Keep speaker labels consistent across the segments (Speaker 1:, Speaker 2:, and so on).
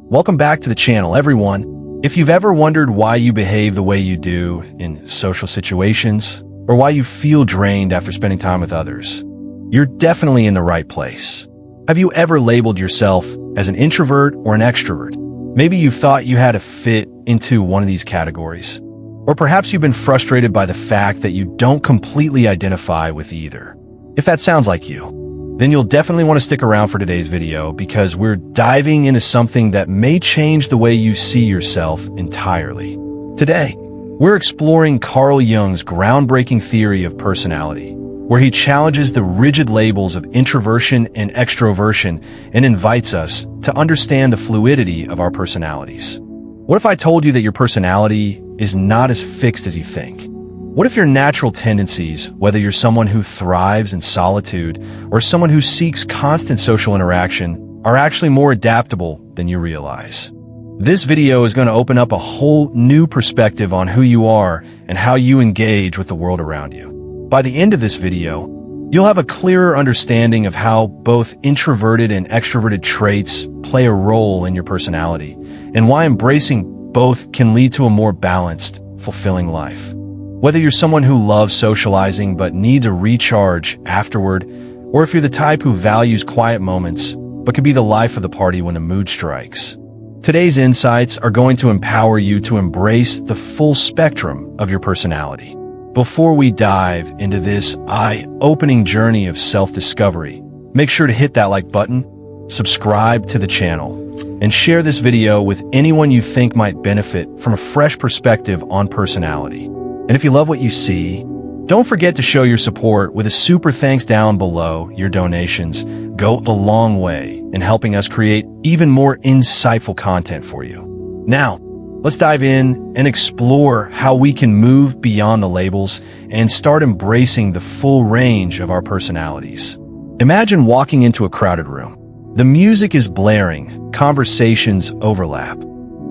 Speaker 1: Welcome back to the channel, everyone. If you've ever wondered why you behave the way you do in social situations, or why you feel drained after spending time with others, you're definitely in the right place. Have you ever labeled yourself as an introvert or an extrovert? Maybe you thought you had to fit into one of these categories. Or perhaps you've been frustrated by the fact that you don't completely identify with either. If that sounds like you, then you'll definitely want to stick around for today's video because we're diving into something that may change the way you see yourself entirely. Today, we're exploring Carl Jung's groundbreaking theory of personality, where he challenges the rigid labels of introversion and extroversion and invites us to understand the fluidity of our personalities. What if I told you that your personality is not as fixed as you think? What if your natural tendencies, whether you're someone who thrives in solitude or someone who seeks constant social interaction, are actually more adaptable than you realize? This video is going to open up a whole new perspective on who you are and how you engage with the world around you. By the end of this video, you'll have a clearer understanding of how both introverted and extroverted traits play a role in your personality and why embracing both can lead to a more balanced, fulfilling life. Whether you're someone who loves socializing but needs a recharge afterward, or if you're the type who values quiet moments but could be the life of the party when the mood strikes. Today's insights are going to empower you to embrace the full spectrum of your personality. Before we dive into this eye-opening journey of self-discovery, make sure to hit that like button, subscribe to the channel, and share this video with anyone you think might benefit from a fresh perspective on personality. And if you love what you see, don't forget to show your support with a super thanks down below. Your donations go a long way in helping us create even more insightful content for you. Now, let's dive in and explore how we can move beyond the labels and start embracing the full range of our personalities. Imagine walking into a crowded room. The music is blaring, conversations overlap,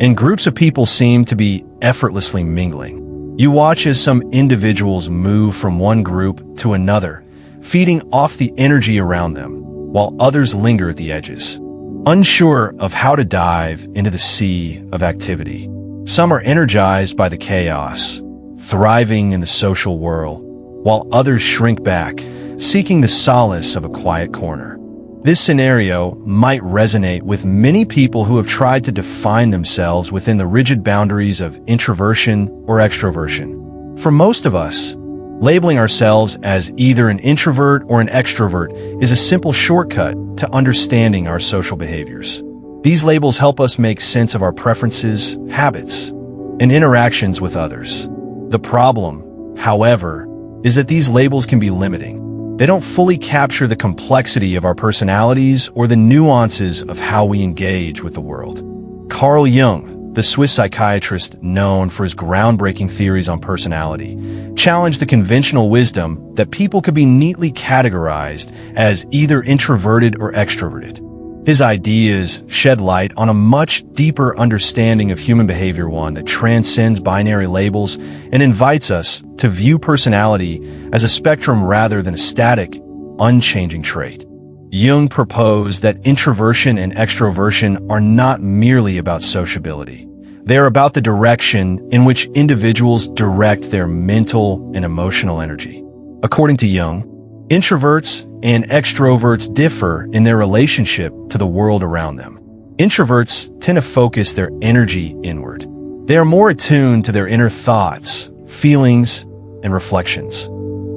Speaker 1: and groups of people seem to be effortlessly mingling. You watch as some individuals move from one group to another, feeding off the energy around them, while others linger at the edges, unsure of how to dive into the sea of activity. Some are energized by the chaos, thriving in the social whirl, while others shrink back, seeking the solace of a quiet corner. This scenario might resonate with many people who have tried to define themselves within the rigid boundaries of introversion or extroversion. For most of us, labeling ourselves as either an introvert or an extrovert is a simple shortcut to understanding our social behaviors. These labels help us make sense of our preferences, habits, and interactions with others. The problem, however, is that these labels can be limiting. They don't fully capture the complexity of our personalities or the nuances of how we engage with the world. Carl Jung, the Swiss psychiatrist known for his groundbreaking theories on personality, challenged the conventional wisdom that people could be neatly categorized as either introverted or extroverted. His ideas shed light on a much deeper understanding of human behavior, one that transcends binary labels and invites us to view personality as a spectrum rather than a static, unchanging trait. Jung proposed that introversion and extroversion are not merely about sociability. They are about the direction in which individuals direct their mental and emotional energy. According to Jung, introverts and extroverts differ in their relationship to the world around them. Introverts tend to focus their energy inward. They are more attuned to their inner thoughts, feelings, and reflections.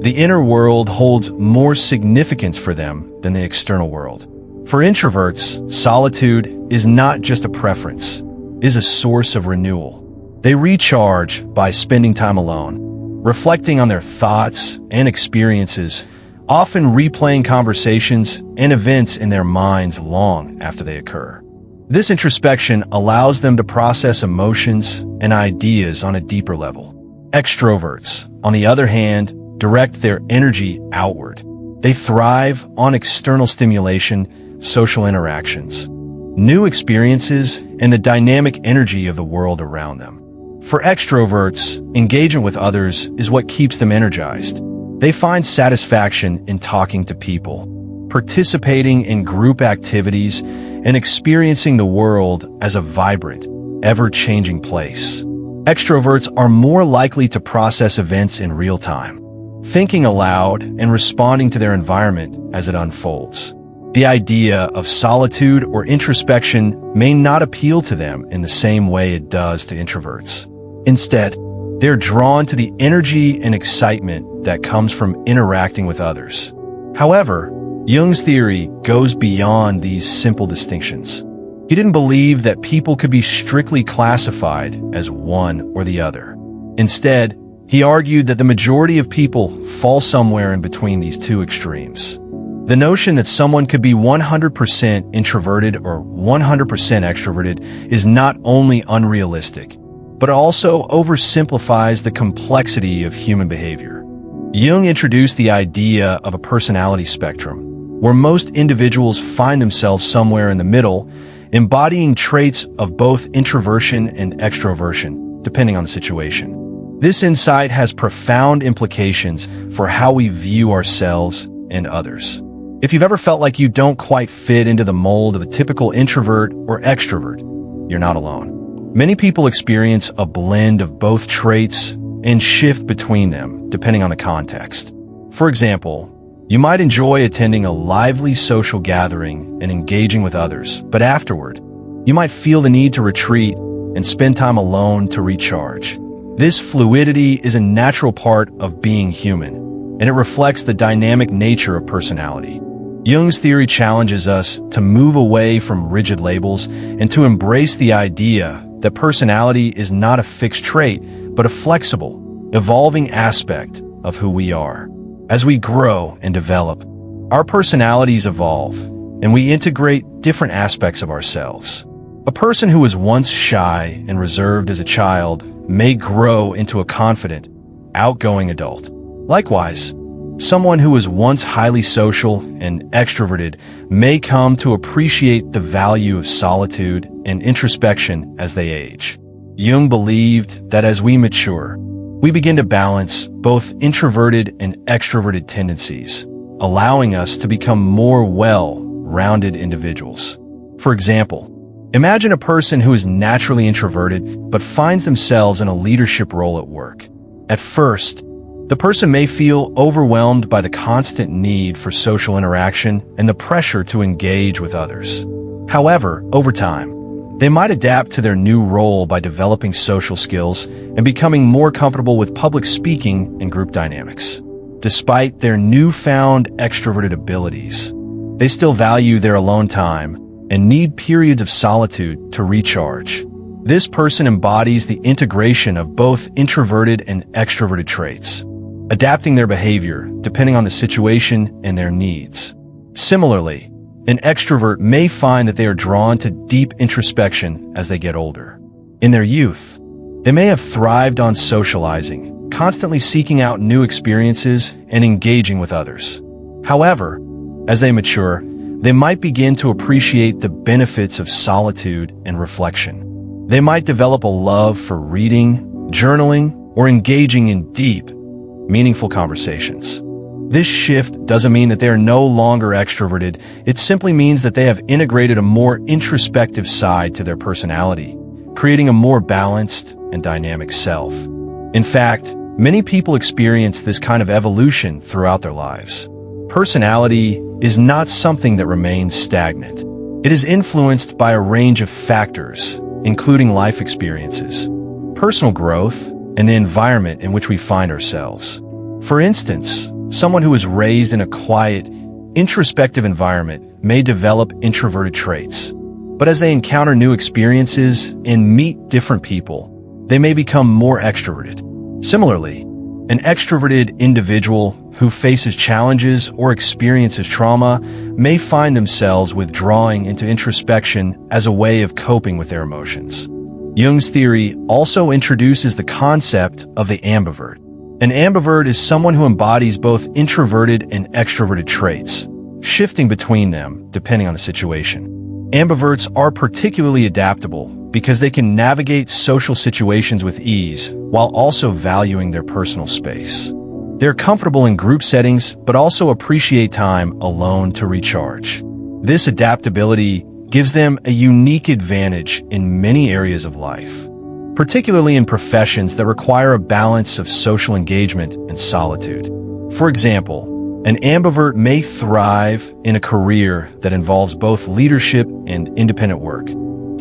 Speaker 1: The inner world holds more significance for them than the external world. For introverts, solitude is not just a preference, it is a source of renewal. They recharge by spending time alone, reflecting on their thoughts and experiences, often replaying conversations and events in their minds long after they occur. This introspection allows them to process emotions and ideas on a deeper level. Extroverts, on the other hand, direct their energy outward. They thrive on external stimulation, social interactions, new experiences, and the dynamic energy of the world around them. For extroverts, engagement with others is what keeps them energized. They find satisfaction in talking to people, participating in group activities, and experiencing the world as a vibrant, ever-changing place. Extroverts are more likely to process events in real time, thinking aloud and responding to their environment as it unfolds. The idea of solitude or introspection may not appeal to them in the same way it does to introverts. Instead, they're drawn to the energy and excitement that comes from interacting with others. However, Jung's theory goes beyond these simple distinctions. He didn't believe that people could be strictly classified as one or the other. Instead, he argued that the majority of people fall somewhere in between these two extremes. The notion that someone could be 100% introverted or 100% extroverted is not only unrealistic, but also oversimplifies the complexity of human behavior. Jung introduced the idea of a personality spectrum, where most individuals find themselves somewhere in the middle, embodying traits of both introversion and extroversion, depending on the situation. This insight has profound implications for how we view ourselves and others. If you've ever felt like you don't quite fit into the mold of a typical introvert or extrovert, you're not alone. Many people experience a blend of both traits and shift between them, depending on the context. For example, you might enjoy attending a lively social gathering and engaging with others, but afterward, you might feel the need to retreat and spend time alone to recharge. This fluidity is a natural part of being human, and it reflects the dynamic nature of personality. Jung's theory challenges us to move away from rigid labels and to embrace the idea that personality is not a fixed trait, but a flexible, evolving aspect of who we are. As we grow and develop, our personalities evolve, and we integrate different aspects of ourselves. A person who was once shy and reserved as a child may grow into a confident, outgoing adult. Likewise, someone who was once highly social and extroverted may come to appreciate the value of solitude and introspection as they age. Jung believed that as we mature, we begin to balance both introverted and extroverted tendencies, allowing us to become more well-rounded individuals. For example, imagine a person who is naturally introverted but finds themselves in a leadership role at work. At first, the person may feel overwhelmed by the constant need for social interaction and the pressure to engage with others. However, over time, they might adapt to their new role by developing social skills and becoming more comfortable with public speaking and group dynamics. Despite their newfound extroverted abilities, they still value their alone time and need periods of solitude to recharge. This person embodies the integration of both introverted and extroverted traits, adapting their behavior depending on the situation and their needs. Similarly, an extrovert may find that they are drawn to deep introspection as they get older. In their youth, they may have thrived on socializing, constantly seeking out new experiences and engaging with others. However, as they mature, they might begin to appreciate the benefits of solitude and reflection. They might develop a love for reading, journaling, or engaging in deep, meaningful conversations. This shift doesn't mean that they are no longer extroverted. It simply means that they have integrated a more introspective side to their personality, creating a more balanced and dynamic self. In fact, many people experience this kind of evolution throughout their lives. Personality is not something that remains stagnant. It is influenced by a range of factors, including life experiences, personal growth, and the environment in which we find ourselves. For instance, someone who is raised in a quiet, introspective environment may develop introverted traits. But as they encounter new experiences and meet different people, they may become more extroverted. Similarly, an extroverted individual who faces challenges or experiences trauma may find themselves withdrawing into introspection as a way of coping with their emotions. Jung's theory also introduces the concept of the ambivert. An ambivert is someone who embodies both introverted and extroverted traits, shifting between them depending on the situation. Ambiverts are particularly adaptable because they can navigate social situations with ease while also valuing their personal space. They're comfortable in group settings, but also appreciate time alone to recharge. This adaptability gives them a unique advantage in many areas of life, particularly in professions that require a balance of social engagement and solitude. For example, an ambivert may thrive in a career that involves both leadership and independent work,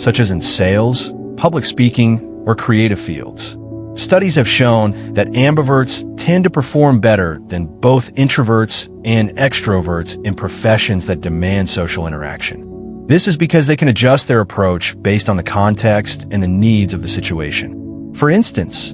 Speaker 1: such as in sales, public speaking, or creative fields. Studies have shown that ambiverts tend to perform better than both introverts and extroverts in professions that demand social interaction. This is because they can adjust their approach based on the context and the needs of the situation. For instance,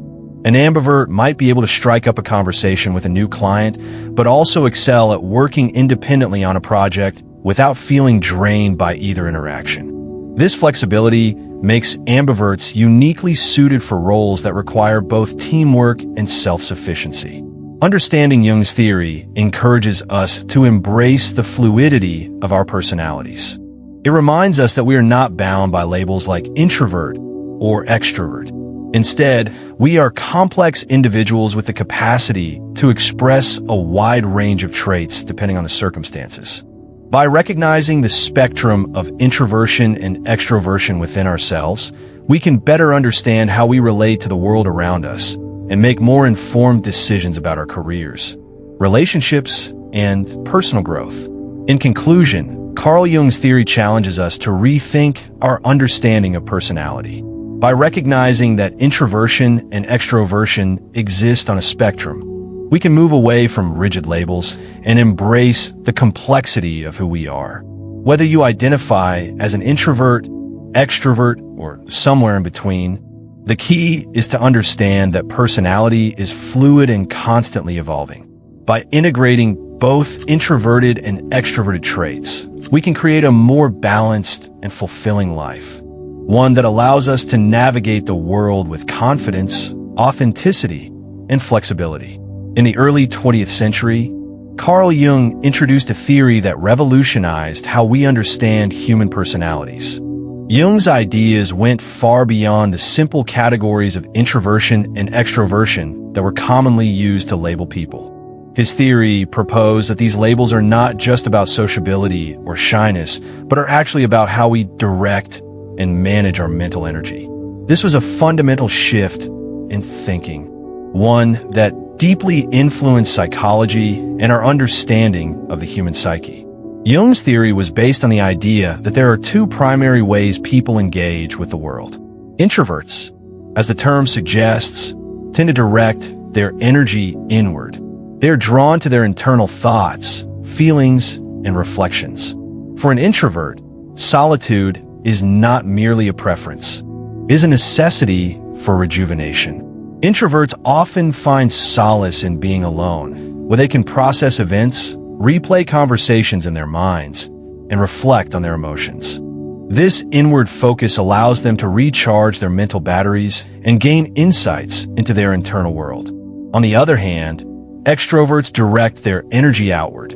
Speaker 1: an ambivert might be able to strike up a conversation with a new client, but also excel at working independently on a project without feeling drained by either interaction. This flexibility makes ambiverts uniquely suited for roles that require both teamwork and self-sufficiency. Understanding Jung's theory encourages us to embrace the fluidity of our personalities. It reminds us that we are not bound by labels like introvert or extrovert. Instead, we are complex individuals with the capacity to express a wide range of traits depending on the circumstances. By recognizing the spectrum of introversion and extroversion within ourselves, we can better understand how we relate to the world around us and make more informed decisions about our careers, relationships, and personal growth. In conclusion, Carl Jung's theory challenges us to rethink our understanding of personality. By recognizing that introversion and extroversion exist on a spectrum, we can move away from rigid labels and embrace the complexity of who we are. Whether you identify as an introvert, extrovert, or somewhere in between, the key is to understand that personality is fluid and constantly evolving. By integrating both introverted and extroverted traits, we can create a more balanced and fulfilling life, one that allows us to navigate the world with confidence, authenticity, and flexibility. In the early 20th century, Carl Jung introduced a theory that revolutionized how we understand human personalities. Jung's ideas went far beyond the simple categories of introversion and extroversion that were commonly used to label people. His theory proposed that these labels are not just about sociability or shyness, but are actually about how we direct and manage our mental energy. This was a fundamental shift in thinking, one that deeply influenced psychology and our understanding of the human psyche. Jung's theory was based on the idea that there are two primary ways people engage with the world. Introverts, as the term suggests, tend to direct their energy inward. They are drawn to their internal thoughts, feelings, and reflections. For an introvert, solitude is not merely a preference. It is a necessity for rejuvenation. Introverts often find solace in being alone, where they can process events, replay conversations in their minds, and reflect on their emotions. This inward focus allows them to recharge their mental batteries and gain insights into their internal world. On the other hand, extroverts direct their energy outward.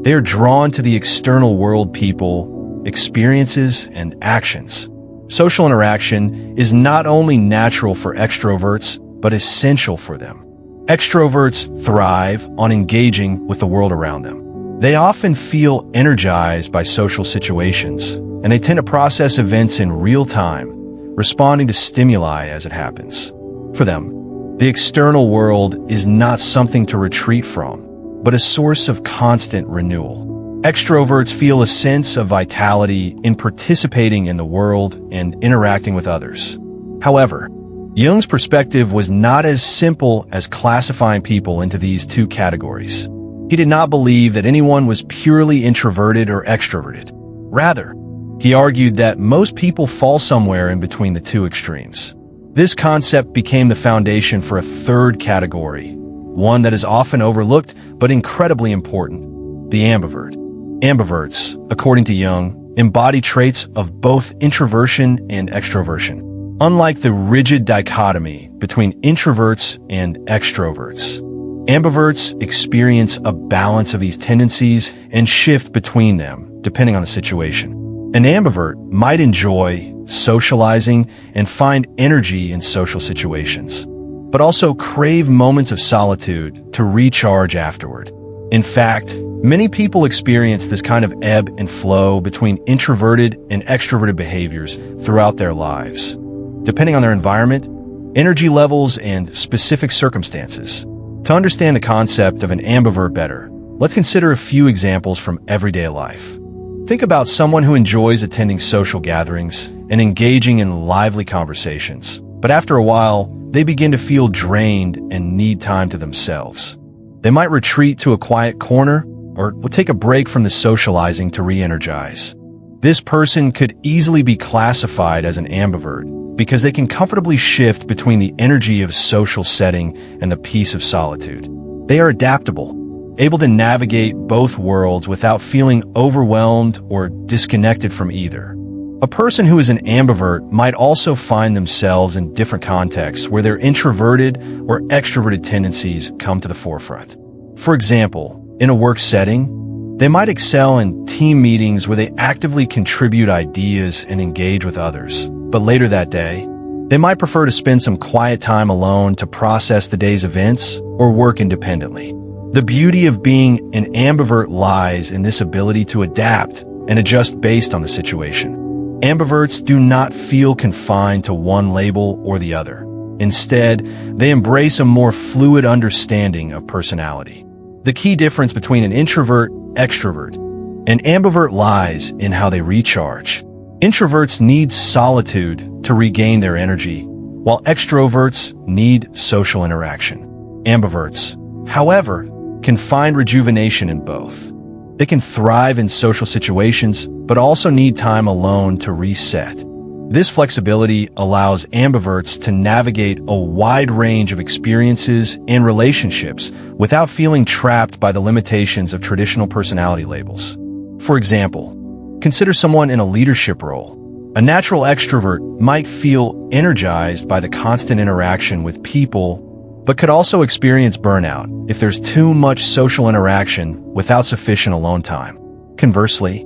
Speaker 1: They are drawn to the external world, people, experiences, and actions. Social interaction is not only natural for extroverts, but essential for them. Extroverts thrive on engaging with the world around them. They often feel energized by social situations, and they tend to process events in real time, responding to stimuli as it happens. For them, the external world is not something to retreat from, but a source of constant renewal. Extroverts feel a sense of vitality in participating in the world and interacting with others. However, Jung's perspective was not as simple as classifying people into these two categories. He did not believe that anyone was purely introverted or extroverted. Rather, he argued that most people fall somewhere in between the two extremes. This concept became the foundation for a third category, one that is often overlooked but incredibly important: the ambivert. Ambiverts, according to Jung, embody traits of both introversion and extroversion. Unlike the rigid dichotomy between introverts and extroverts, ambiverts experience a balance of these tendencies and shift between them, depending on the situation. An ambivert might enjoy socializing and find energy in social situations. but also crave moments of solitude to recharge afterward. In fact, many people experience this kind of ebb and flow between introverted and extroverted behaviors throughout their lives, depending on their environment, energy levels, and specific circumstances. To understand the concept of an ambivert better, let's consider a few examples from everyday life. Think about someone who enjoys attending social gatherings and engaging in lively conversations, but after a while, they begin to feel drained and need time to themselves. They might retreat to a quiet corner or will take a break from the socializing to re-energize. This person could easily be classified as an ambivert because they can comfortably shift between the energy of social setting and the peace of solitude. They are adaptable, able to navigate both worlds without feeling overwhelmed or disconnected from either. A person who is an ambivert might also find themselves in different contexts where their introverted or extroverted tendencies come to the forefront. For example, in a work setting, they might excel in team meetings where they actively contribute ideas and engage with others. But later that day, they might prefer to spend some quiet time alone to process the day's events or work independently. The beauty of being an ambivert lies in this ability to adapt and adjust based on the situation. Ambiverts do not feel confined to one label or the other. Instead, they embrace a more fluid understanding of personality. The key difference between an introvert, extrovert, and ambivert lies in how they recharge. Introverts need solitude to regain their energy, while extroverts need social interaction. Ambiverts, however, can find rejuvenation in both. They can thrive in social situations, but also need time alone to reset. This flexibility allows ambiverts to navigate a wide range of experiences and relationships without feeling trapped by the limitations of traditional personality labels. For example, consider someone in a leadership role. A natural extrovert might feel energized by the constant interaction with people, but could also experience burnout if there's too much social interaction without sufficient alone time. Conversely,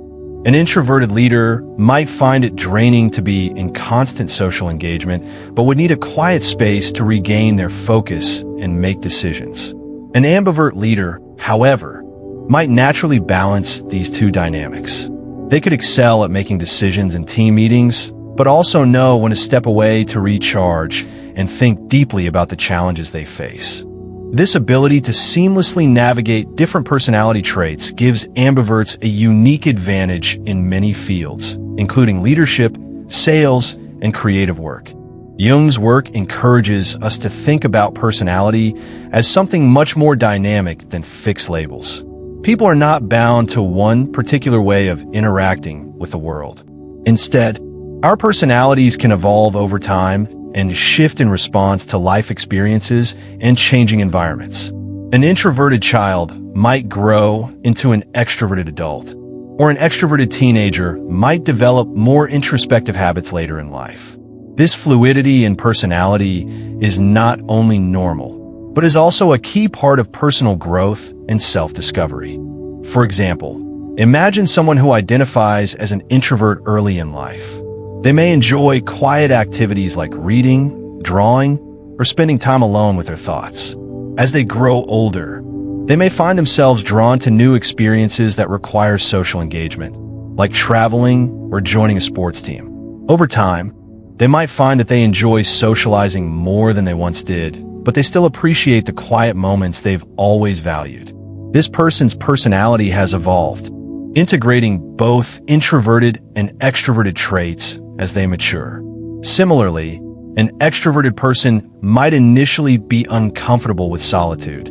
Speaker 1: an introverted leader might find it draining to be in constant social engagement, but would need a quiet space to regain their focus and make decisions. An ambivert leader, however, might naturally balance these two dynamics. They could excel at making decisions in team meetings, but also know when to step away to recharge and think deeply about the challenges they face. This ability to seamlessly navigate different personality traits gives ambiverts a unique advantage in many fields, including leadership, sales, and creative work. Jung's work encourages us to think about personality as something much more dynamic than fixed labels. People are not bound to one particular way of interacting with the world. Instead, our personalities can evolve over time and shift in response to life experiences and changing environments. An introverted child might grow into an extroverted adult, or an extroverted teenager might develop more introspective habits later in life. This fluidity in personality is not only normal, but is also a key part of personal growth and self-discovery. For example, imagine someone who identifies as an introvert early in life. They may enjoy quiet activities like reading, drawing, or spending time alone with their thoughts. As they grow older, they may find themselves drawn to new experiences that require social engagement, like traveling or joining a sports team. Over time, they might find that they enjoy socializing more than they once did, but they still appreciate the quiet moments they've always valued. This person's personality has evolved, integrating both introverted and extroverted traits as they mature. Similarly, an extroverted person might initially be uncomfortable with solitude,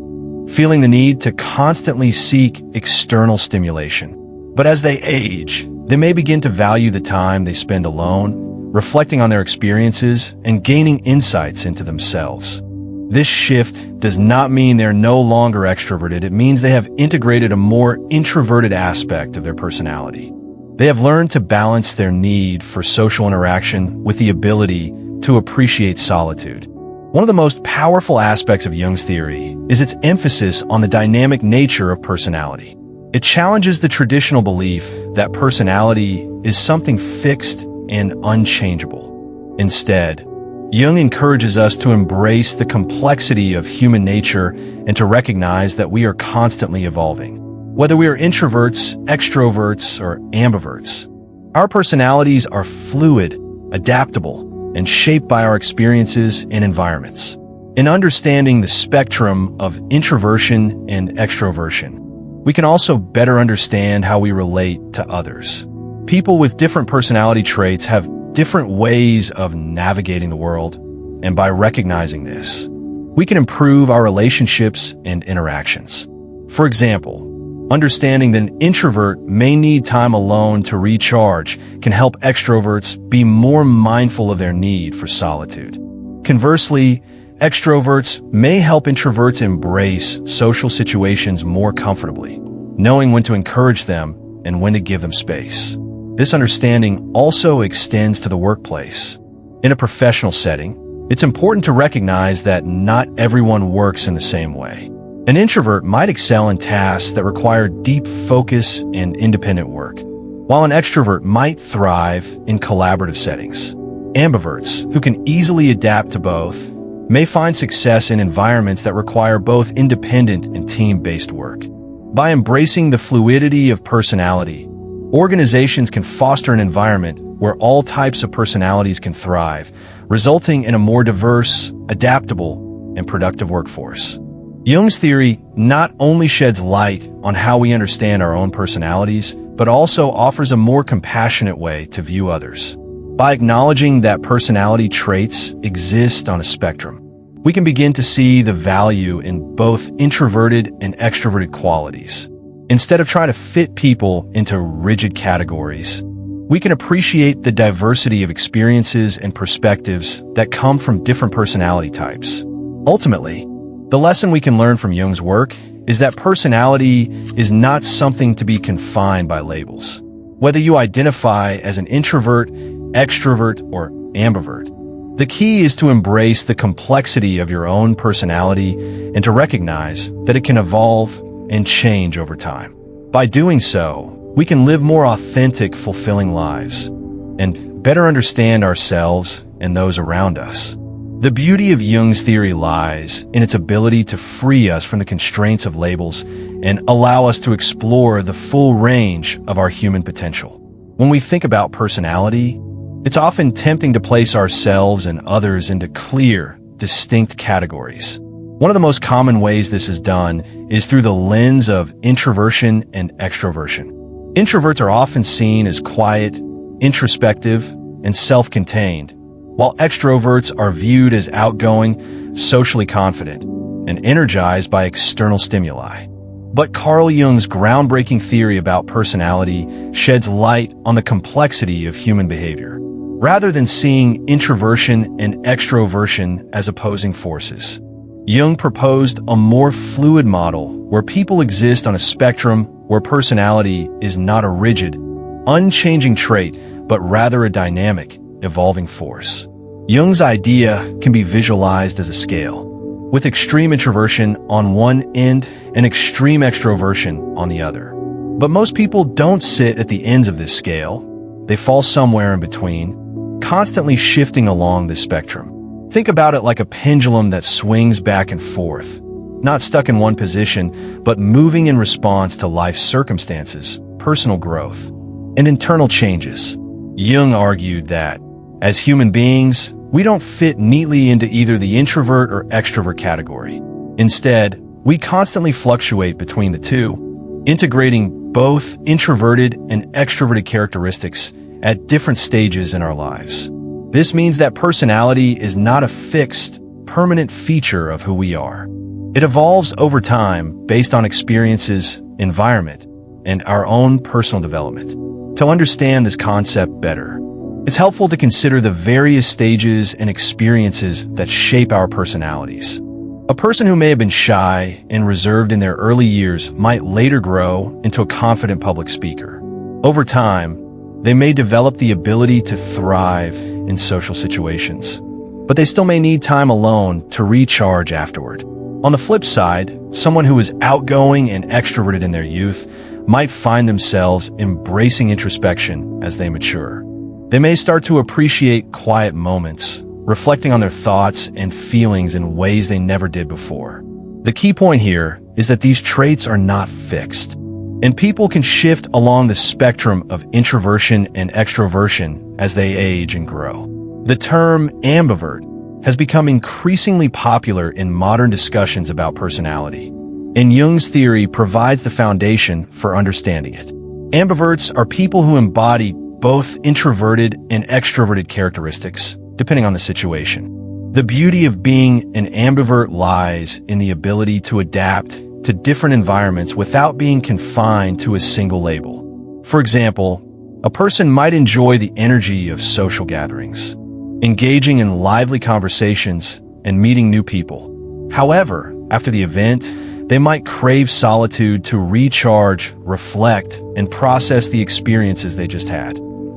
Speaker 1: feeling the need to constantly seek external stimulation. But as they age, they may begin to value the time they spend alone, reflecting on their experiences and gaining insights into themselves. This shift does not mean they're no longer extroverted. It means they have integrated a more introverted aspect of their personality. They have learned to balance their need for social interaction with the ability to appreciate solitude. One of the most powerful aspects of Jung's theory is its emphasis on the dynamic nature of personality. It challenges the traditional belief that personality is something fixed and unchangeable. Instead, Jung encourages us to embrace the complexity of human nature and to recognize that we are constantly evolving. Whether we are introverts, extroverts, or ambiverts, our personalities are fluid, adaptable, and shaped by our experiences and environments. In understanding the spectrum of introversion and extroversion, we can also better understand how we relate to others. People with different personality traits have different ways of navigating the world, and by recognizing this, we can improve our relationships and interactions. For example, understanding that an introvert may need time alone to recharge can help extroverts be more mindful of their need for solitude. Conversely, extroverts may help introverts embrace social situations more comfortably, knowing when to encourage them and when to give them space. This understanding also extends to the workplace. In a professional setting, it's important to recognize that not everyone works in the same way. An introvert might excel in tasks that require deep focus and independent work, while an extrovert might thrive in collaborative settings. Ambiverts, who can easily adapt to both, may find success in environments that require both independent and team-based work. By embracing the fluidity of personality, organizations can foster an environment where all types of personalities can thrive, resulting in a more diverse, adaptable, and productive workforce. Jung's theory not only sheds light on how we understand our own personalities, but also offers a more compassionate way to view others. By acknowledging that personality traits exist on a spectrum, we can begin to see the value in both introverted and extroverted qualities. Instead of trying to fit people into rigid categories, we can appreciate the diversity of experiences and perspectives that come from different personality types. Ultimately, the lesson we can learn from Jung's work is that personality is not something to be confined by labels. Whether you identify as an introvert, extrovert, or ambivert, the key is to embrace the complexity of your own personality and to recognize that it can evolve and change over time. By doing so, we can live more authentic, fulfilling lives and better understand ourselves and those around us. The beauty of Jung's theory lies in its ability to free us from the constraints of labels and allow us to explore the full range of our human potential. When we think about personality, it's often tempting to place ourselves and others into clear, distinct categories. One of the most common ways this is done is through the lens of introversion and extroversion. Introverts are often seen as quiet, introspective, and self-contained, while extroverts are viewed as outgoing, socially confident, and energized by external stimuli. But Carl Jung's groundbreaking theory about personality sheds light on the complexity of human behavior. Rather than seeing introversion and extroversion as opposing forces, Jung proposed a more fluid model where people exist on a spectrum where personality is not a rigid, unchanging trait, but rather a dynamic, evolving force. Jung's idea can be visualized as a scale, with extreme introversion on one end and extreme extroversion on the other. But most people don't sit at the ends of this scale. They fall somewhere in between, constantly shifting along this spectrum. Think about it like a pendulum that swings back and forth, not stuck in one position, but moving in response to life's circumstances, personal growth, and internal changes. Jung argued that, as human beings, we don't fit neatly into either the introvert or extrovert category. Instead, we constantly fluctuate between the two, integrating both introverted and extroverted characteristics at different stages in our lives. This means that personality is not a fixed, permanent feature of who we are. It evolves over time based on experiences, environment, and our own personal development. To understand this concept better, it's helpful to consider the various stages and experiences that shape our personalities. A person who may have been shy and reserved in their early years might later grow into a confident public speaker. Over time, they may develop the ability to thrive in social situations, but they still may need time alone to recharge afterward. On the flip side, someone who is outgoing and extroverted in their youth might find themselves embracing introspection as they mature. They may start to appreciate quiet moments, reflecting on their thoughts and feelings in ways they never did before. The key point here is that these traits are not fixed, and people can shift along the spectrum of introversion and extroversion as they age and grow. The term ambivert has become increasingly popular in modern discussions about personality, and Jung's theory provides the foundation for understanding it. Ambiverts are people who embody both introverted and extroverted characteristics, depending on the situation. The beauty of being an ambivert lies in the ability to adapt to different environments without being confined to a single label. For example, a person might enjoy the energy of social gatherings, engaging in lively conversations and meeting new people. However, after the event, they might crave solitude to recharge, reflect, and process the experiences they just had.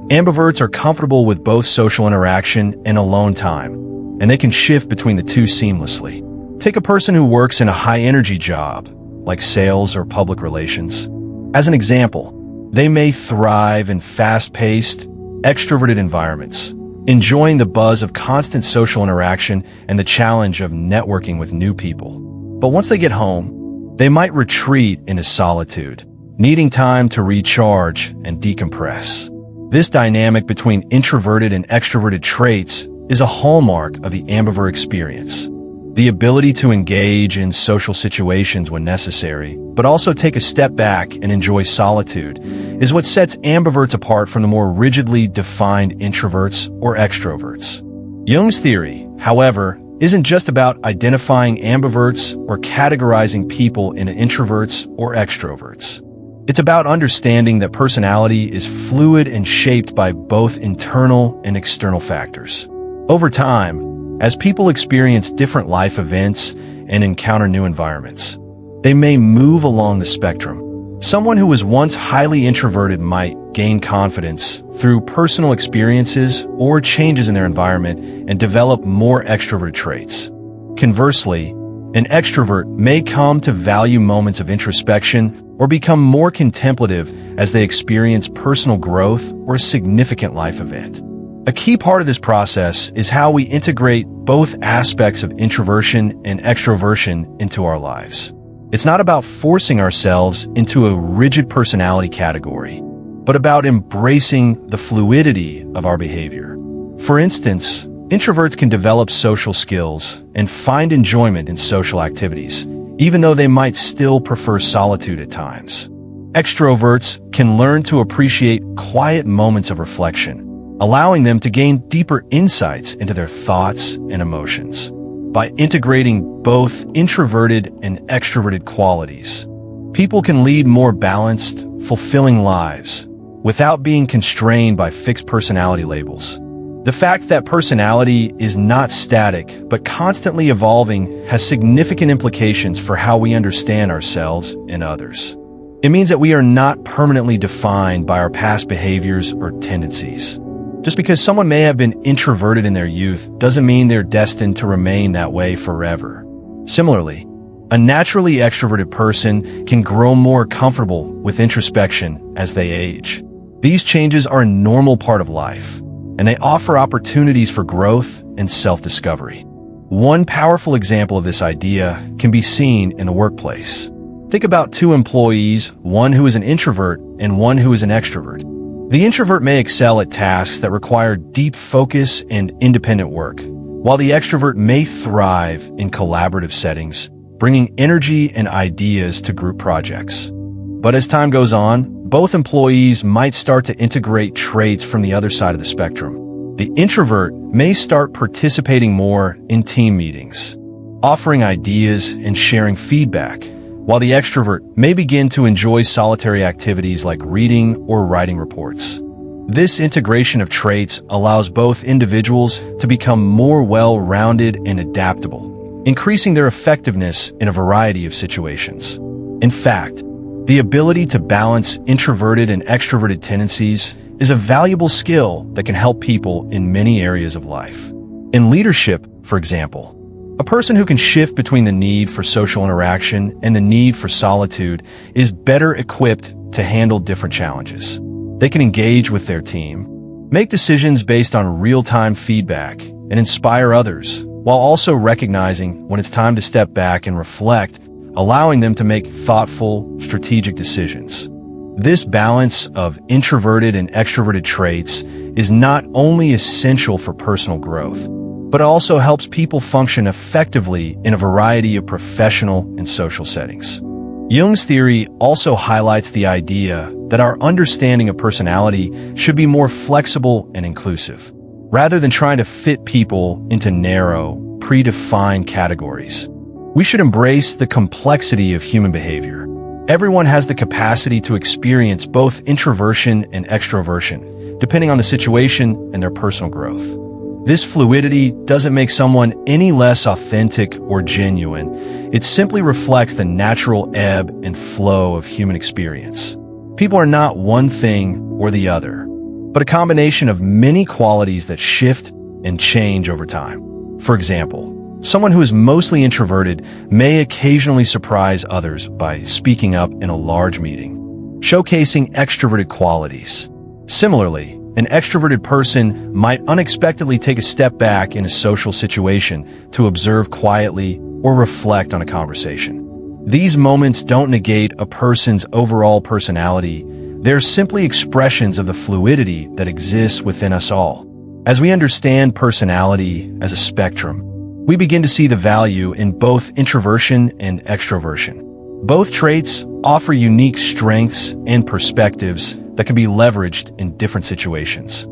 Speaker 1: Ambiverts are comfortable with both social interaction and alone time, and they can shift between the two seamlessly. Take a person who works in a high-energy job, like sales or public relations. As an example, they may thrive in fast-paced, extroverted environments, enjoying the buzz of constant social interaction and the challenge of networking with new people. But once they get home, they might retreat into solitude, needing time to recharge and decompress. This dynamic between introverted and extroverted traits is a hallmark of the ambivert experience. The ability to engage in social situations when necessary, but also take a step back and enjoy solitude, is what sets ambiverts apart from the more rigidly defined introverts or extroverts. Jung's theory, however, isn't just about identifying ambiverts or categorizing people into introverts or extroverts. It's about understanding that personality is fluid and shaped by both internal and external factors. Over time, as people experience different life events and encounter new environments, they may move along the spectrum. Someone who was once highly introverted might gain confidence through personal experiences or changes in their environment and develop more extroverted traits. Conversely, an extrovert may come to value moments of introspection or become more contemplative as they experience personal growth or a significant life event. A key part of this process is how we integrate both aspects of introversion and extroversion into our lives. It's not about forcing ourselves into a rigid personality category, but about embracing the fluidity of our behavior. For instance, introverts can develop social skills and find enjoyment in social activities, even though they might still prefer solitude at times. Extroverts can learn to appreciate quiet moments of reflection, allowing them to gain deeper insights into their thoughts and emotions. By integrating both introverted and extroverted qualities, people can lead more balanced, fulfilling lives without being constrained by fixed personality labels. The fact that personality is not static but constantly evolving has significant implications for how we understand ourselves and others. It means that we are not permanently defined by our past behaviors or tendencies. Just because someone may have been introverted in their youth doesn't mean they're destined to remain that way forever. Similarly, a naturally extroverted person can grow more comfortable with introspection as they age. These changes are a normal part of life, and they offer opportunities for growth and self-discovery. One powerful example of this idea can be seen in the workplace. Think about two employees, one who is an introvert and one who is an extrovert. The introvert may excel at tasks that require deep focus and independent work, while the extrovert may thrive in collaborative settings, bringing energy and ideas to group projects. But as time goes on, both employees might start to integrate traits from the other side of the spectrum. The introvert may start participating more in team meetings, offering ideas and sharing feedback, while the extrovert may begin to enjoy solitary activities like reading or writing reports. This integration of traits allows both individuals to become more well-rounded and adaptable, increasing their effectiveness in a variety of situations. In fact, the ability to balance introverted and extroverted tendencies is a valuable skill that can help people in many areas of life. In leadership, for example, a person who can shift between the need for social interaction and the need for solitude is better equipped to handle different challenges. They can engage with their team, make decisions based on real-time feedback, and inspire others, while also recognizing when it's time to step back and reflect, allowing them to make thoughtful, strategic decisions. This balance of introverted and extroverted traits is not only essential for personal growth, but it also helps people function effectively in a variety of professional and social settings. Jung's theory also highlights the idea that our understanding of personality should be more flexible and inclusive, rather than trying to fit people into narrow, predefined categories. We should embrace the complexity of human behavior. Everyone has the capacity to experience both introversion and extroversion, depending on the situation and their personal growth. This fluidity doesn't make someone any less authentic or genuine. It simply reflects the natural ebb and flow of human experience. People are not one thing or the other, but a combination of many qualities that shift and change over time. For example, someone who is mostly introverted may occasionally surprise others by speaking up in a large meeting, showcasing extroverted qualities. Similarly, an extroverted person might unexpectedly take a step back in a social situation to observe quietly or reflect on a conversation. These moments don't negate a person's overall personality. They're simply expressions of the fluidity that exists within us all. As we understand personality as a spectrum, we begin to see the value in both introversion and extroversion. Both traits offer unique strengths and perspectives that can be leveraged in different situations.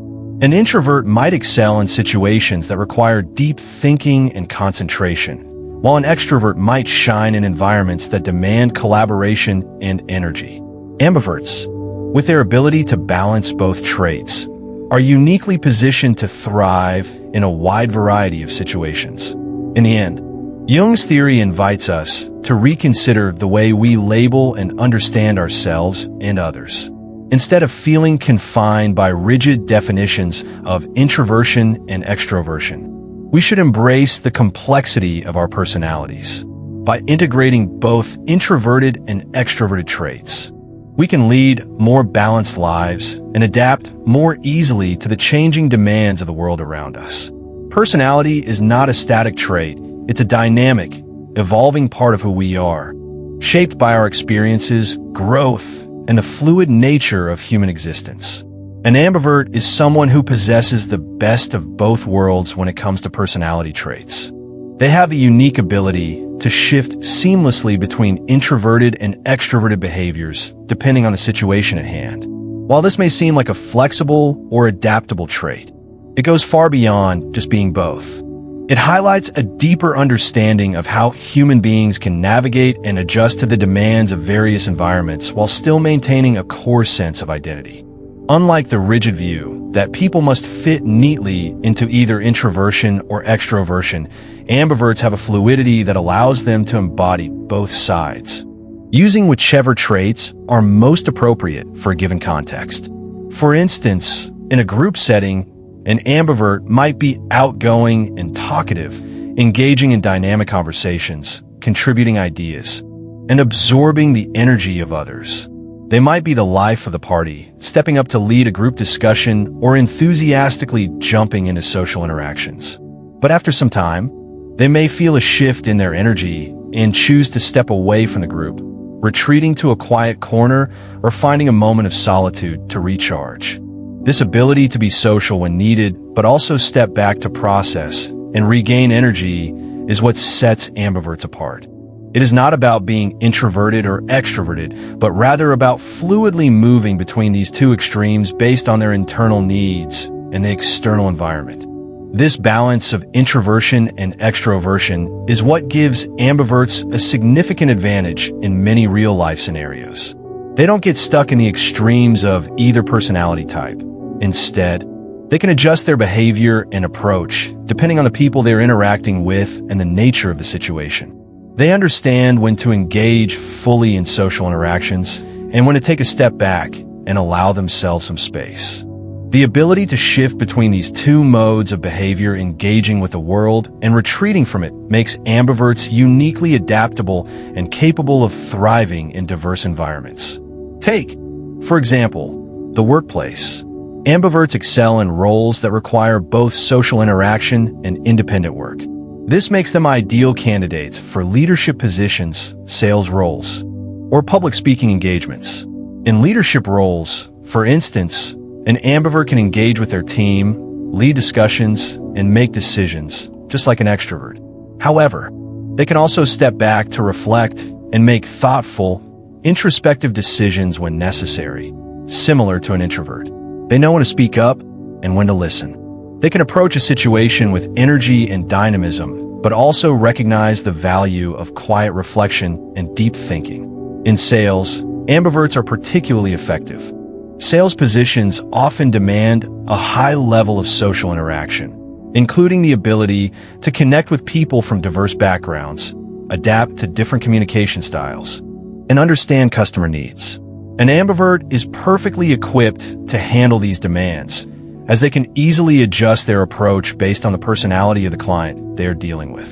Speaker 1: An introvert might excel in situations that require deep thinking and concentration, while an extrovert might shine in environments that demand collaboration and energy. Ambiverts, with their ability to balance both traits, are uniquely positioned to thrive in a wide variety of situations. In the end, Jung's theory invites us to reconsider the way we label and understand ourselves and others. Instead of feeling confined by rigid definitions of introversion and extroversion, we should embrace the complexity of our personalities. By integrating both introverted and extroverted traits, we can lead more balanced lives and adapt more easily to the changing demands of the world around us. Personality is not a static trait. It's a dynamic, evolving part of who we are, shaped by our experiences, growth, and the fluid nature of human existence. An ambivert is someone who possesses the best of both worlds when it comes to personality traits. They have the unique ability to shift seamlessly between introverted and extroverted behaviors, depending on the situation at hand. While this may seem like a flexible or adaptable trait, it goes far beyond just being both. It highlights a deeper understanding of how human beings can navigate and adjust to the demands of various environments while still maintaining a core sense of identity. Unlike the rigid view that people must fit neatly into either introversion or extroversion, ambiverts have a fluidity that allows them to embody both sides, using whichever traits are most appropriate for a given context. For instance, in a group setting, an ambivert might be outgoing and talkative, engaging in dynamic conversations, contributing ideas, and absorbing the energy of others. They might be the life of the party, stepping up to lead a group discussion or enthusiastically jumping into social interactions. But after some time, they may feel a shift in their energy and choose to step away from the group, retreating to a quiet corner or finding a moment of solitude to recharge. This ability to be social when needed, but also step back to process and regain energy, is what sets ambiverts apart. It is not about being introverted or extroverted, but rather about fluidly moving between these two extremes based on their internal needs and the external environment. This balance of introversion and extroversion is what gives ambiverts a significant advantage in many real-life scenarios. They don't get stuck in the extremes of either personality type. Instead, they can adjust their behavior and approach depending on the people they're interacting with and the nature of the situation. They understand when to engage fully in social interactions and when to take a step back and allow themselves some space. The ability to shift between these two modes of behavior, engaging with the world and retreating from it, makes ambiverts uniquely adaptable and capable of thriving in diverse environments. Take, for example, the workplace. Ambiverts excel in roles that require both social interaction and independent work. This makes them ideal candidates for leadership positions, sales roles, or public speaking engagements. In leadership roles, for instance, an ambivert can engage with their team, lead discussions, and make decisions, just like an extrovert. However, they can also step back to reflect and make thoughtful, introspective decisions when necessary, similar to an introvert. They know when to speak up and when to listen. They can approach a situation with energy and dynamism, but also recognize the value of quiet reflection and deep thinking. In sales, ambiverts are particularly effective. Sales positions often demand a high level of social interaction, including the ability to connect with people from diverse backgrounds, adapt to different communication styles, and understand customer needs. An ambivert is perfectly equipped to handle these demands, as they can easily adjust their approach based on the personality of the client they are dealing with.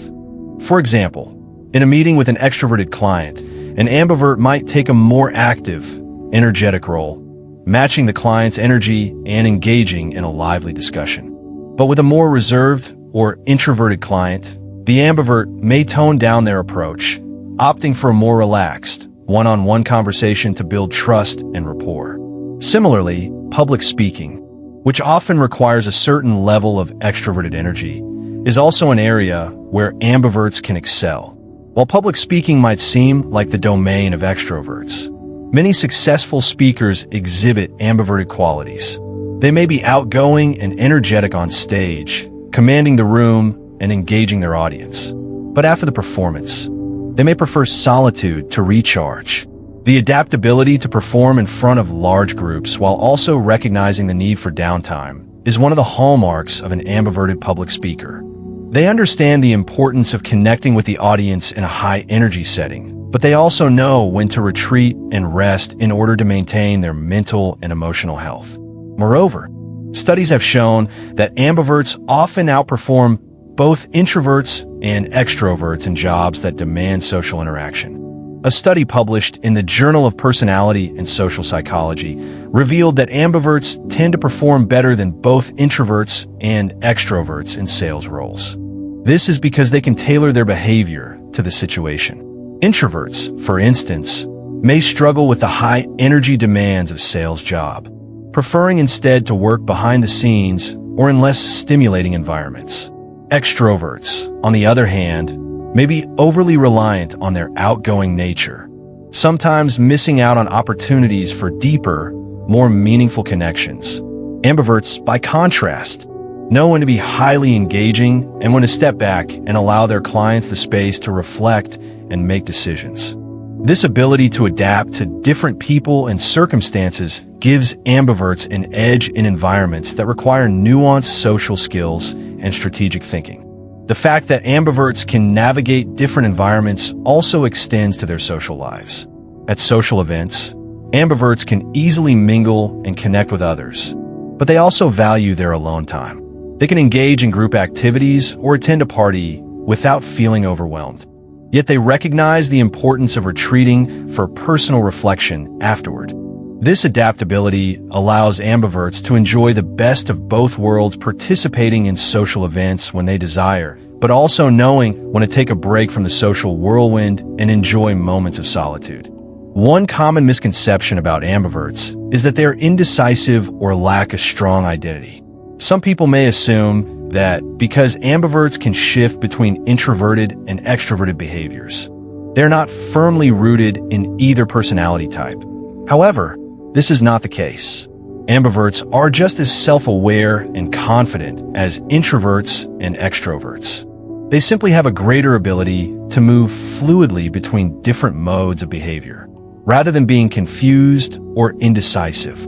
Speaker 1: For example, in a meeting with an extroverted client, an ambivert might take a more active, energetic role, matching the client's energy and engaging in a lively discussion. But with a more reserved or introverted client, the ambivert may tone down their approach, opting for a more relaxed, one-on-one conversation to build trust and rapport. Similarly, public speaking, which often requires a certain level of extroverted energy, is also an area where ambiverts can excel. While public speaking might seem like the domain of extroverts, many successful speakers exhibit ambiverted qualities. They may be outgoing and energetic on stage, commanding the room and engaging their audience. But after the performance, they may prefer solitude to recharge. The adaptability to perform in front of large groups while also recognizing the need for downtime is one of the hallmarks of an ambiverted public speaker. They understand the importance of connecting with the audience in a high-energy setting, but they also know when to retreat and rest in order to maintain their mental and emotional health. Moreover, studies have shown that ambiverts often outperform both introverts and extroverts in jobs that demand social interaction. A study published in the Journal of Personality and Social Psychology revealed that ambiverts tend to perform better than both introverts and extroverts in sales roles. This is because they can tailor their behavior to the situation. Introverts, for instance, may struggle with the high energy demands of sales job, preferring instead to work behind the scenes or in less stimulating environments. Extroverts, on the other hand, may be overly reliant on their outgoing nature, sometimes missing out on opportunities for deeper, more meaningful connections. Ambiverts, by contrast, know when to be highly engaging and when to step back and allow their clients the space to reflect and make decisions. This ability to adapt to different people and circumstances gives ambiverts an edge in environments that require nuanced social skills and strategic thinking. The fact that ambiverts can navigate different environments also extends to their social lives. At social events, ambiverts can easily mingle and connect with others, but they also value their alone time. They can engage in group activities or attend a party without feeling overwhelmed. Yet they recognize the importance of retreating for personal reflection afterward. This adaptability allows ambiverts to enjoy the best of both worlds, participating in social events when they desire, but also knowing when to take a break from the social whirlwind and enjoy moments of solitude. One common misconception about ambiverts is that they are indecisive or lack a strong identity. Some people may assume that because ambiverts can shift between introverted and extroverted behaviors, they're not firmly rooted in either personality type. However, this is not the case. Ambiverts are just as self-aware and confident as introverts and extroverts. They simply have a greater ability to move fluidly between different modes of behavior, rather than being confused or indecisive.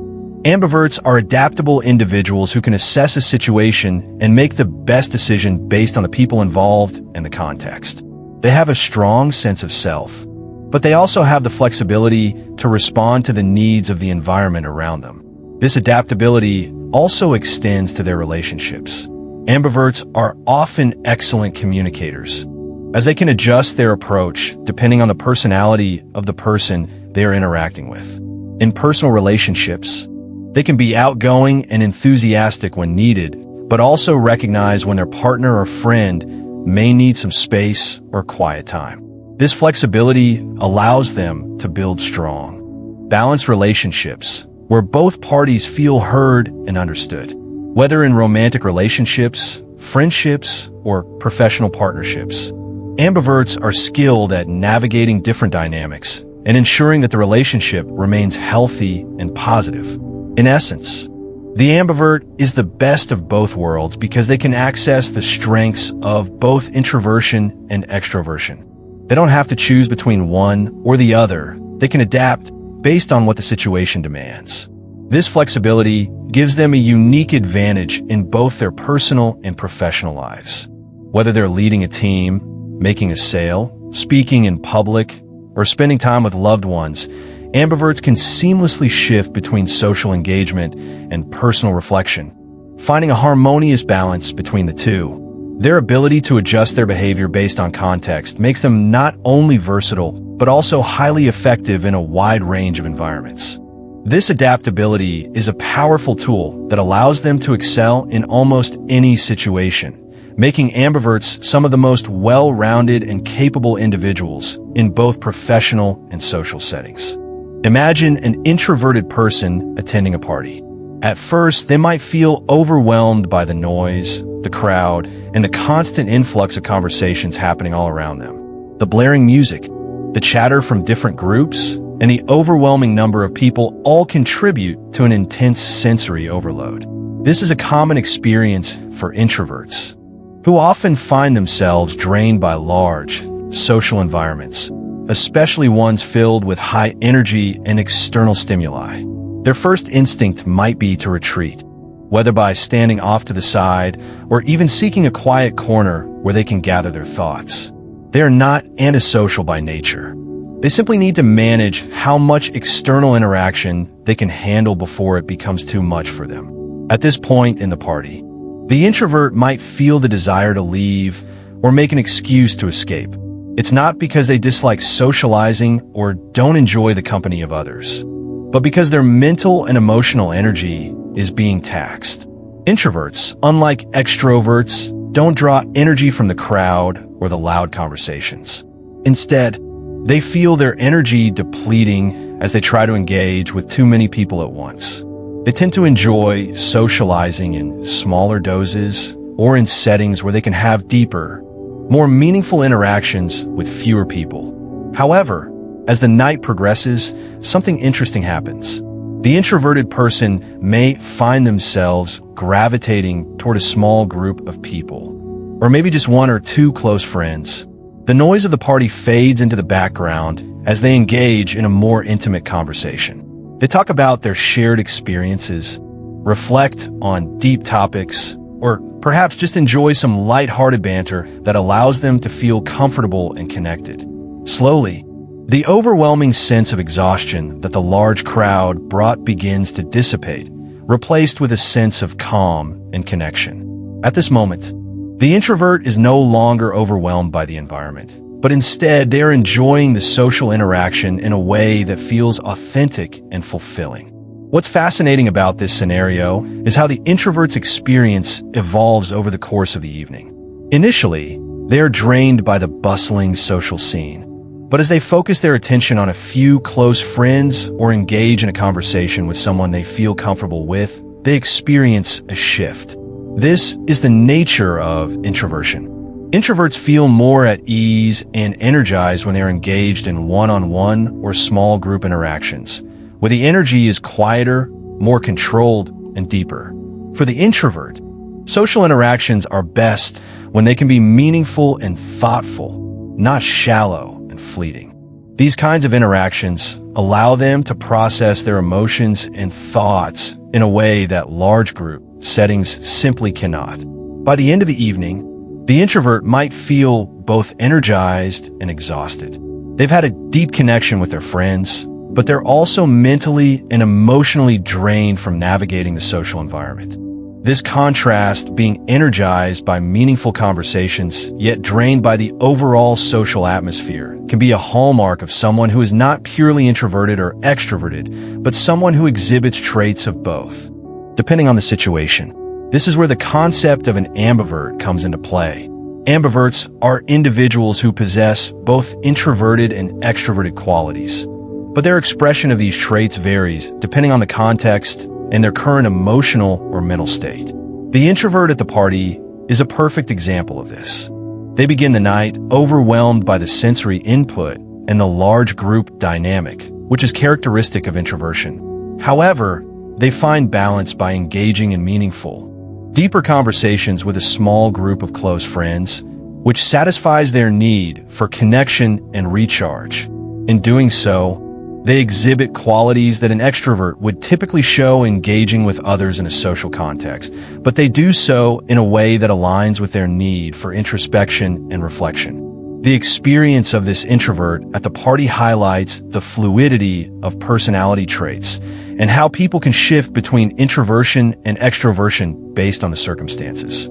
Speaker 1: Ambiverts are adaptable individuals who can assess a situation and make the best decision based on the people involved and the context. They have a strong sense of self, but they also have the flexibility to respond to the needs of the environment around them. This adaptability also extends to their relationships. Ambiverts are often excellent communicators, as they can adjust their approach depending on the personality of the person they are interacting with. In personal relationships, They can be outgoing and enthusiastic when needed, but also recognize when their partner or friend may need some space or quiet time. This flexibility allows them to build strong, balanced relationships where both parties feel heard and understood. Whether in romantic relationships, friendships, or professional partnerships, ambiverts are skilled at navigating different dynamics and ensuring that the relationship remains healthy and positive. In essence, the ambivert is the best of both worlds because they can access the strengths of both introversion and extroversion. They don't have to choose between one or the other. They can adapt based on what the situation demands. This flexibility gives them a unique advantage in both their personal and professional lives. Whether they're leading a team, making a sale, speaking in public, or spending time with loved ones, ambiverts can seamlessly shift between social engagement and personal reflection, finding a harmonious balance between the two. Their ability to adjust their behavior based on context makes them not only versatile, but also highly effective in a wide range of environments. This adaptability is a powerful tool that allows them to excel in almost any situation, making ambiverts some of the most well-rounded and capable individuals in both professional and social settings. Imagine an introverted person attending a party. At first, they might feel overwhelmed by the noise, the crowd, and the constant influx of conversations happening all around them. The blaring music, the chatter from different groups, and the overwhelming number of people all contribute to an intense sensory overload. This is a common experience for introverts, who often find themselves drained by large, social environments, especially ones filled with high energy and external stimuli. Their first instinct might be to retreat, whether by standing off to the side or even seeking a quiet corner where they can gather their thoughts. They are not antisocial by nature. They simply need to manage how much external interaction they can handle before it becomes too much for them. At this point in the party, the introvert might feel the desire to leave or make an excuse to escape. It's not because they dislike socializing or don't enjoy the company of others, but because their mental and emotional energy is being taxed. Introverts, unlike extroverts, don't draw energy from the crowd or the loud conversations. Instead, they feel their energy depleting as they try to engage with too many people at once. They tend to enjoy socializing in smaller doses or in settings where they can have deeper, more meaningful interactions with fewer people. However, as the night progresses, something interesting happens. The introverted person may find themselves gravitating toward a small group of people, or maybe just one or two close friends. The noise of the party fades into the background as they engage in a more intimate conversation. They talk about their shared experiences, reflect on deep topics, or perhaps just enjoy some lighthearted banter that allows them to feel comfortable and connected. Slowly, the overwhelming sense of exhaustion that the large crowd brought begins to dissipate, replaced with a sense of calm and connection. At this moment, the introvert is no longer overwhelmed by the environment, but instead they are enjoying the social interaction in a way that feels authentic and fulfilling. What's fascinating about this scenario is how the introvert's experience evolves over the course of the evening. Initially, they are drained by the bustling social scene, but as they focus their attention on a few close friends or engage in a conversation with someone they feel comfortable with, they experience a shift. This is the nature of introversion. Introverts feel more at ease and energized when they are engaged in one-on-one or small group interactions, where the energy is quieter, more controlled, and deeper. For the introvert, social interactions are best when they can be meaningful and thoughtful, not shallow and fleeting. These kinds of interactions allow them to process their emotions and thoughts in a way that large group settings simply cannot. By the end of the evening, the introvert might feel both energized and exhausted. They've had a deep connection with their friends, but they're also mentally and emotionally drained from navigating the social environment. This contrast, being energized by meaningful conversations, yet drained by the overall social atmosphere, can be a hallmark of someone who is not purely introverted or extroverted, but someone who exhibits traits of both. Depending on the situation, this is where the concept of an ambivert comes into play. Ambiverts are individuals who possess both introverted and extroverted qualities, but their expression of these traits varies depending on the context and their current emotional or mental state. The introvert at the party is a perfect example of this. They begin the night overwhelmed by the sensory input and the large group dynamic, which is characteristic of introversion. However, they find balance by engaging in meaningful, deeper conversations with a small group of close friends, which satisfies their need for connection and recharge. In doing so, they exhibit qualities that an extrovert would typically show engaging with others in a social context, but they do so in a way that aligns with their need for introspection and reflection. The experience of this introvert at the party highlights the fluidity of personality traits and how people can shift between introversion and extroversion based on the circumstances.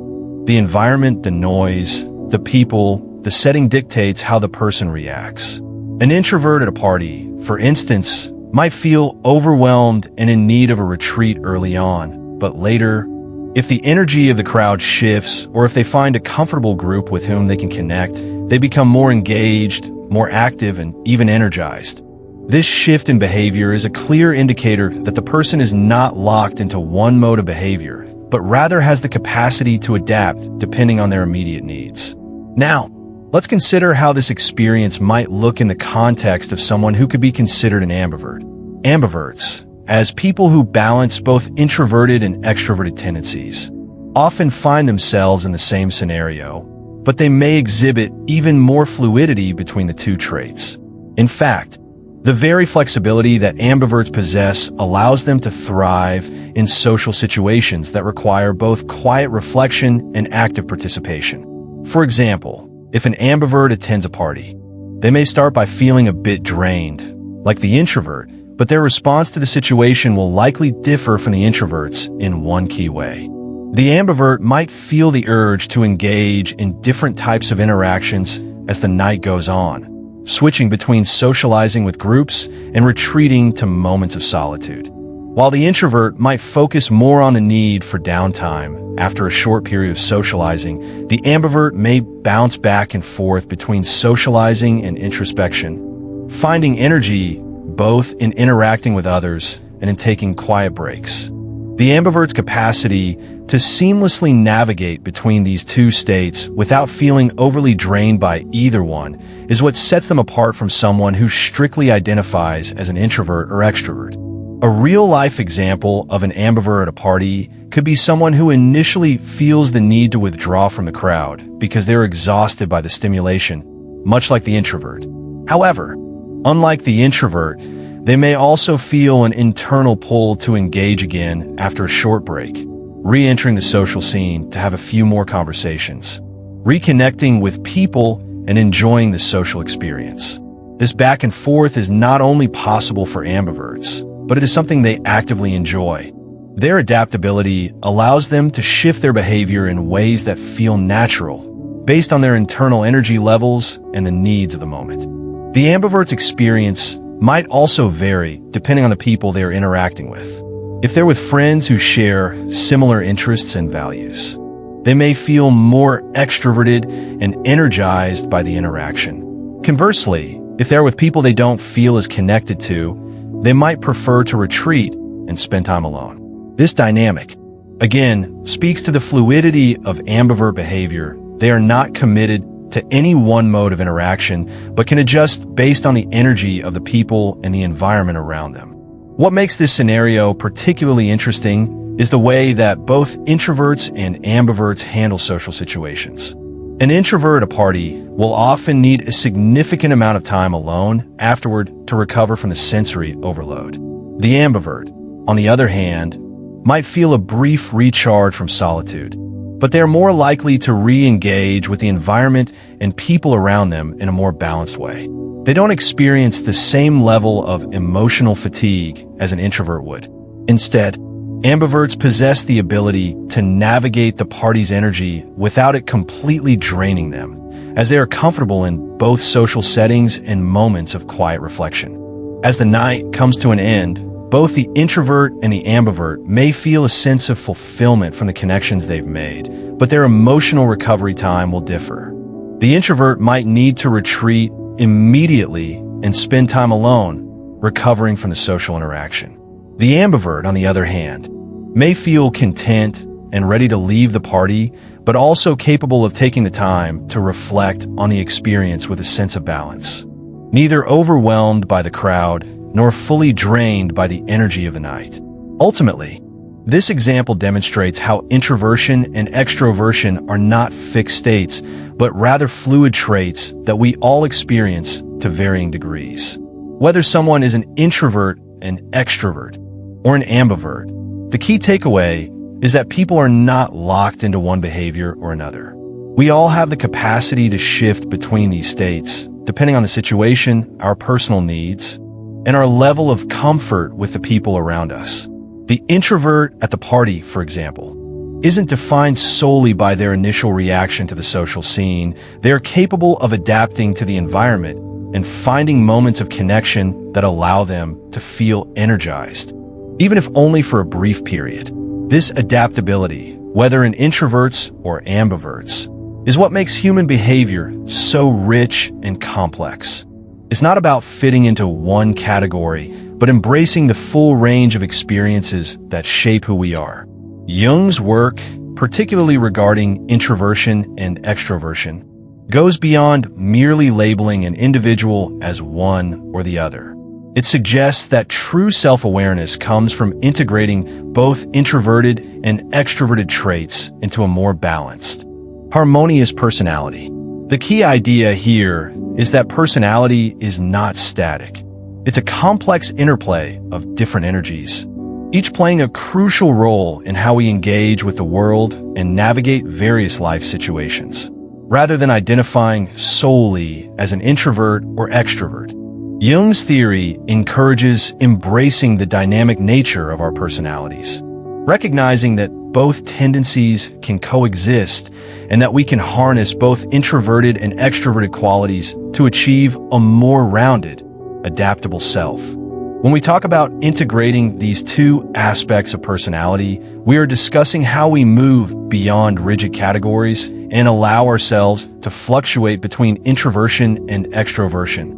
Speaker 1: The environment, the noise, the people, the setting dictates how the person reacts. An introvert at a party, for instance, might feel overwhelmed and in need of a retreat early on, but later, if the energy of the crowd shifts or if they find a comfortable group with whom they can connect, they become more engaged, more active, and even energized. This shift in behavior is a clear indicator that the person is not locked into one mode of behavior, but rather has the capacity to adapt depending on their immediate needs. Now, let's consider how this experience might look in the context of someone who could be considered an ambivert. Ambiverts, as people who balance both introverted and extroverted tendencies, often find themselves in the same scenario, but they may exhibit even more fluidity between the two traits. In fact, the very flexibility that ambiverts possess allows them to thrive in social situations that require both quiet reflection and active participation. For example, if an ambivert attends a party, they may start by feeling a bit drained, like the introvert, but their response to the situation will likely differ from the introverts in one key way. The ambivert might feel the urge to engage in different types of interactions as the night goes on, switching between socializing with groups and retreating to moments of solitude. While the introvert might focus more on the need for downtime after a short period of socializing, the ambivert may bounce back and forth between socializing and introspection, finding energy both in interacting with others and in taking quiet breaks. The ambivert's capacity to seamlessly navigate between these two states without feeling overly drained by either one is what sets them apart from someone who strictly identifies as an introvert or extrovert. A real-life example of an ambivert at a party could be someone who initially feels the need to withdraw from the crowd because they're exhausted by the stimulation, much like the introvert. However, unlike the introvert, they may also feel an internal pull to engage again after a short break, re-entering the social scene to have a few more conversations, reconnecting with people and enjoying the social experience. This back and forth is not only possible for ambiverts, but it is something they actively enjoy. Their adaptability allows them to shift their behavior in ways that feel natural, based on their internal energy levels and the needs of the moment. The ambivert's experience might also vary depending on the people they are interacting with. If they're with friends who share similar interests and values, they may feel more extroverted and energized by the interaction. Conversely, if they're with people they don't feel as connected to, they might prefer to retreat and spend time alone. This dynamic, again, speaks to the fluidity of ambivert behavior. They are not committed to any one mode of interaction, but can adjust based on the energy of the people and the environment around them. What makes this scenario particularly interesting is the way that both introverts and ambiverts handle social situations. An introvert at a party will often need a significant amount of time alone afterward to recover from the sensory overload. The ambivert, on the other hand, might feel a brief recharge from solitude, but they are more likely to re-engage with the environment and people around them in a more balanced way. They don't experience the same level of emotional fatigue as an introvert would. Instead, Ambiverts possess the ability to navigate the party's energy without it completely draining them, as they are comfortable in both social settings and moments of quiet reflection. As the night comes to an end, both the introvert and the ambivert may feel a sense of fulfillment from the connections they've made, but their emotional recovery time will differ. The introvert might need to retreat immediately and spend time alone, recovering from the social interaction. The ambivert, on the other hand, may feel content and ready to leave the party, but also capable of taking the time to reflect on the experience with a sense of balance. Neither overwhelmed by the crowd, nor fully drained by the energy of the night. Ultimately, this example demonstrates how introversion and extroversion are not fixed states, but rather fluid traits that we all experience to varying degrees. Whether someone is an introvert, an extrovert, or an ambivert, the key takeaway is that people are not locked into one behavior or another. We all have the capacity to shift between these states, depending on the situation, our personal needs, and our level of comfort with the people around us. The introvert at the party, for example, isn't defined solely by their initial reaction to the social scene. They are capable of adapting to the environment and finding moments of connection that allow them to feel energized, even if only for a brief period. This adaptability, whether in introverts or ambiverts, is what makes human behavior so rich and complex. It's not about fitting into one category, but embracing the full range of experiences that shape who we are. Jung's work, particularly regarding introversion and extroversion, goes beyond merely labeling an individual as one or the other. It suggests that true self-awareness comes from integrating both introverted and extroverted traits into a more balanced, harmonious personality. The key idea here is that personality is not static. It's a complex interplay of different energies, each playing a crucial role in how we engage with the world and navigate various life situations. Rather than identifying solely as an introvert or extrovert, Jung's theory encourages embracing the dynamic nature of our personalities, recognizing that both tendencies can coexist and that we can harness both introverted and extroverted qualities to achieve a more rounded, adaptable self. When we talk about integrating these two aspects of personality, we are discussing how we move beyond rigid categories and allow ourselves to fluctuate between introversion and extroversion,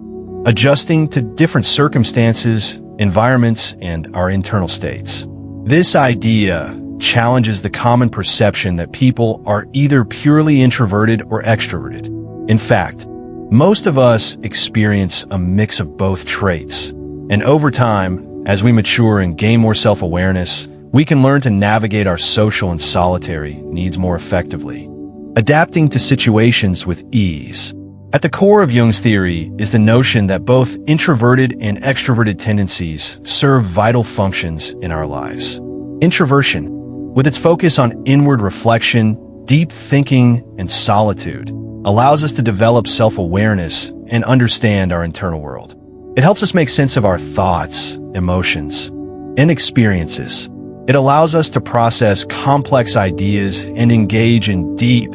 Speaker 1: adjusting to different circumstances, environments, and our internal states. This idea challenges the common perception that people are either purely introverted or extroverted. In fact, most of us experience a mix of both traits, and over time, as we mature and gain more self-awareness, we can learn to navigate our social and solitary needs more effectively, adapting to situations with ease. At the core of Jung's theory is the notion that both introverted and extroverted tendencies serve vital functions in our lives. Introversion, with its focus on inward reflection, deep thinking, and solitude, allows us to develop self-awareness and understand our internal world. It helps us make sense of our thoughts, emotions, and experiences. It allows us to process complex ideas and engage in deep,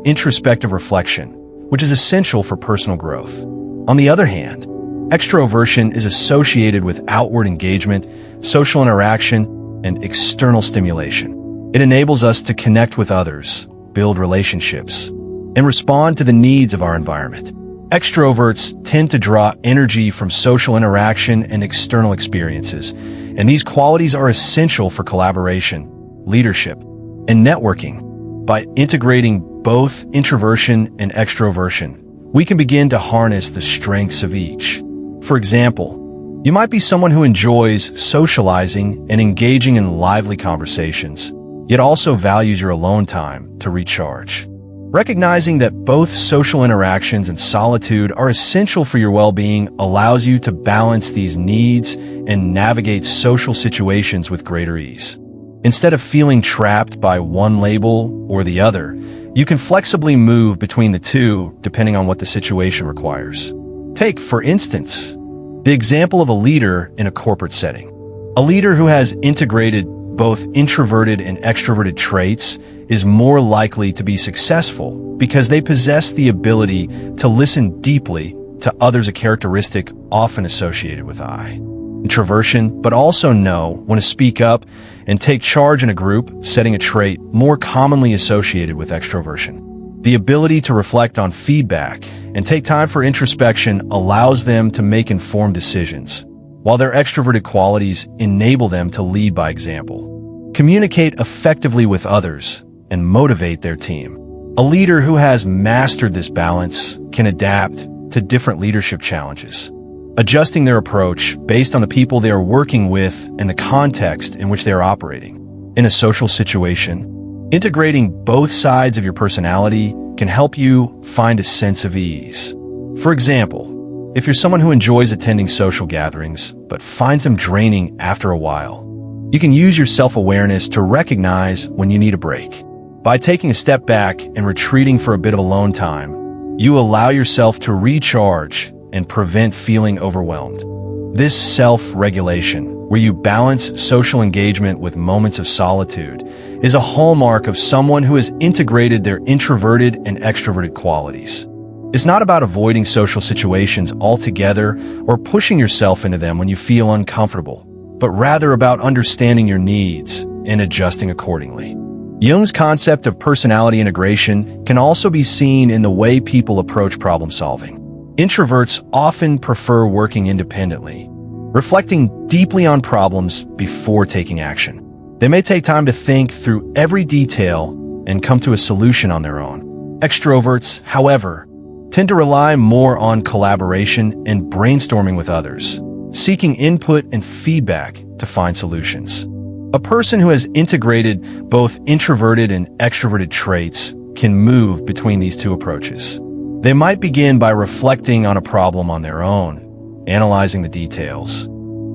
Speaker 1: introspective reflection, which is essential for personal growth. On the other hand, extroversion is associated with outward engagement, social interaction, and external stimulation. It enables us to connect with others, build relationships, and respond to the needs of our environment. Extroverts tend to draw energy from social interaction and external experiences, and these qualities are essential for collaboration, leadership, and networking. By integrating both introversion and extroversion, we can begin to harness the strengths of each. For example, you might be someone who enjoys socializing and engaging in lively conversations, yet also values your alone time to recharge. Recognizing that both social interactions and solitude are essential for your well-being allows you to balance these needs and navigate social situations with greater ease. Instead of feeling trapped by one label or the other, you can flexibly move between the two depending on what the situation requires. Take, for instance, the example of a leader in a corporate setting. A leader who has integrated both introverted and extroverted traits is more likely to be successful because they possess the ability to listen deeply to others, a characteristic often associated with I. Introversion, but also know when to speak up and take charge in a group, setting a trait more commonly associated with extroversion. The ability to reflect on feedback and take time for introspection allows them to make informed decisions, while their extroverted qualities enable them to lead by example, communicate effectively with others, and motivate their team. A leader who has mastered this balance can adapt to different leadership challenges, adjusting their approach based on the people they are working with and the context in which they are operating. In a social situation, integrating both sides of your personality can help you find a sense of ease. For example, if you're someone who enjoys attending social gatherings but finds them draining after a while, you can use your self-awareness to recognize when you need a break. By taking a step back and retreating for a bit of alone time, you allow yourself to recharge and prevent feeling overwhelmed. This self-regulation, where you balance social engagement with moments of solitude, is a hallmark of someone who has integrated their introverted and extroverted qualities. It's not about avoiding social situations altogether or pushing yourself into them when you feel uncomfortable, but rather about understanding your needs and adjusting accordingly. Jung's concept of personality integration can also be seen in the way people approach problem solving. Introverts often prefer working independently, reflecting deeply on problems before taking action. They may take time to think through every detail and come to a solution on their own. Extroverts, however, tend to rely more on collaboration and brainstorming with others, seeking input and feedback to find solutions. A person who has integrated both introverted and extroverted traits can move between these two approaches. They might begin by reflecting on a problem on their own, analyzing the details,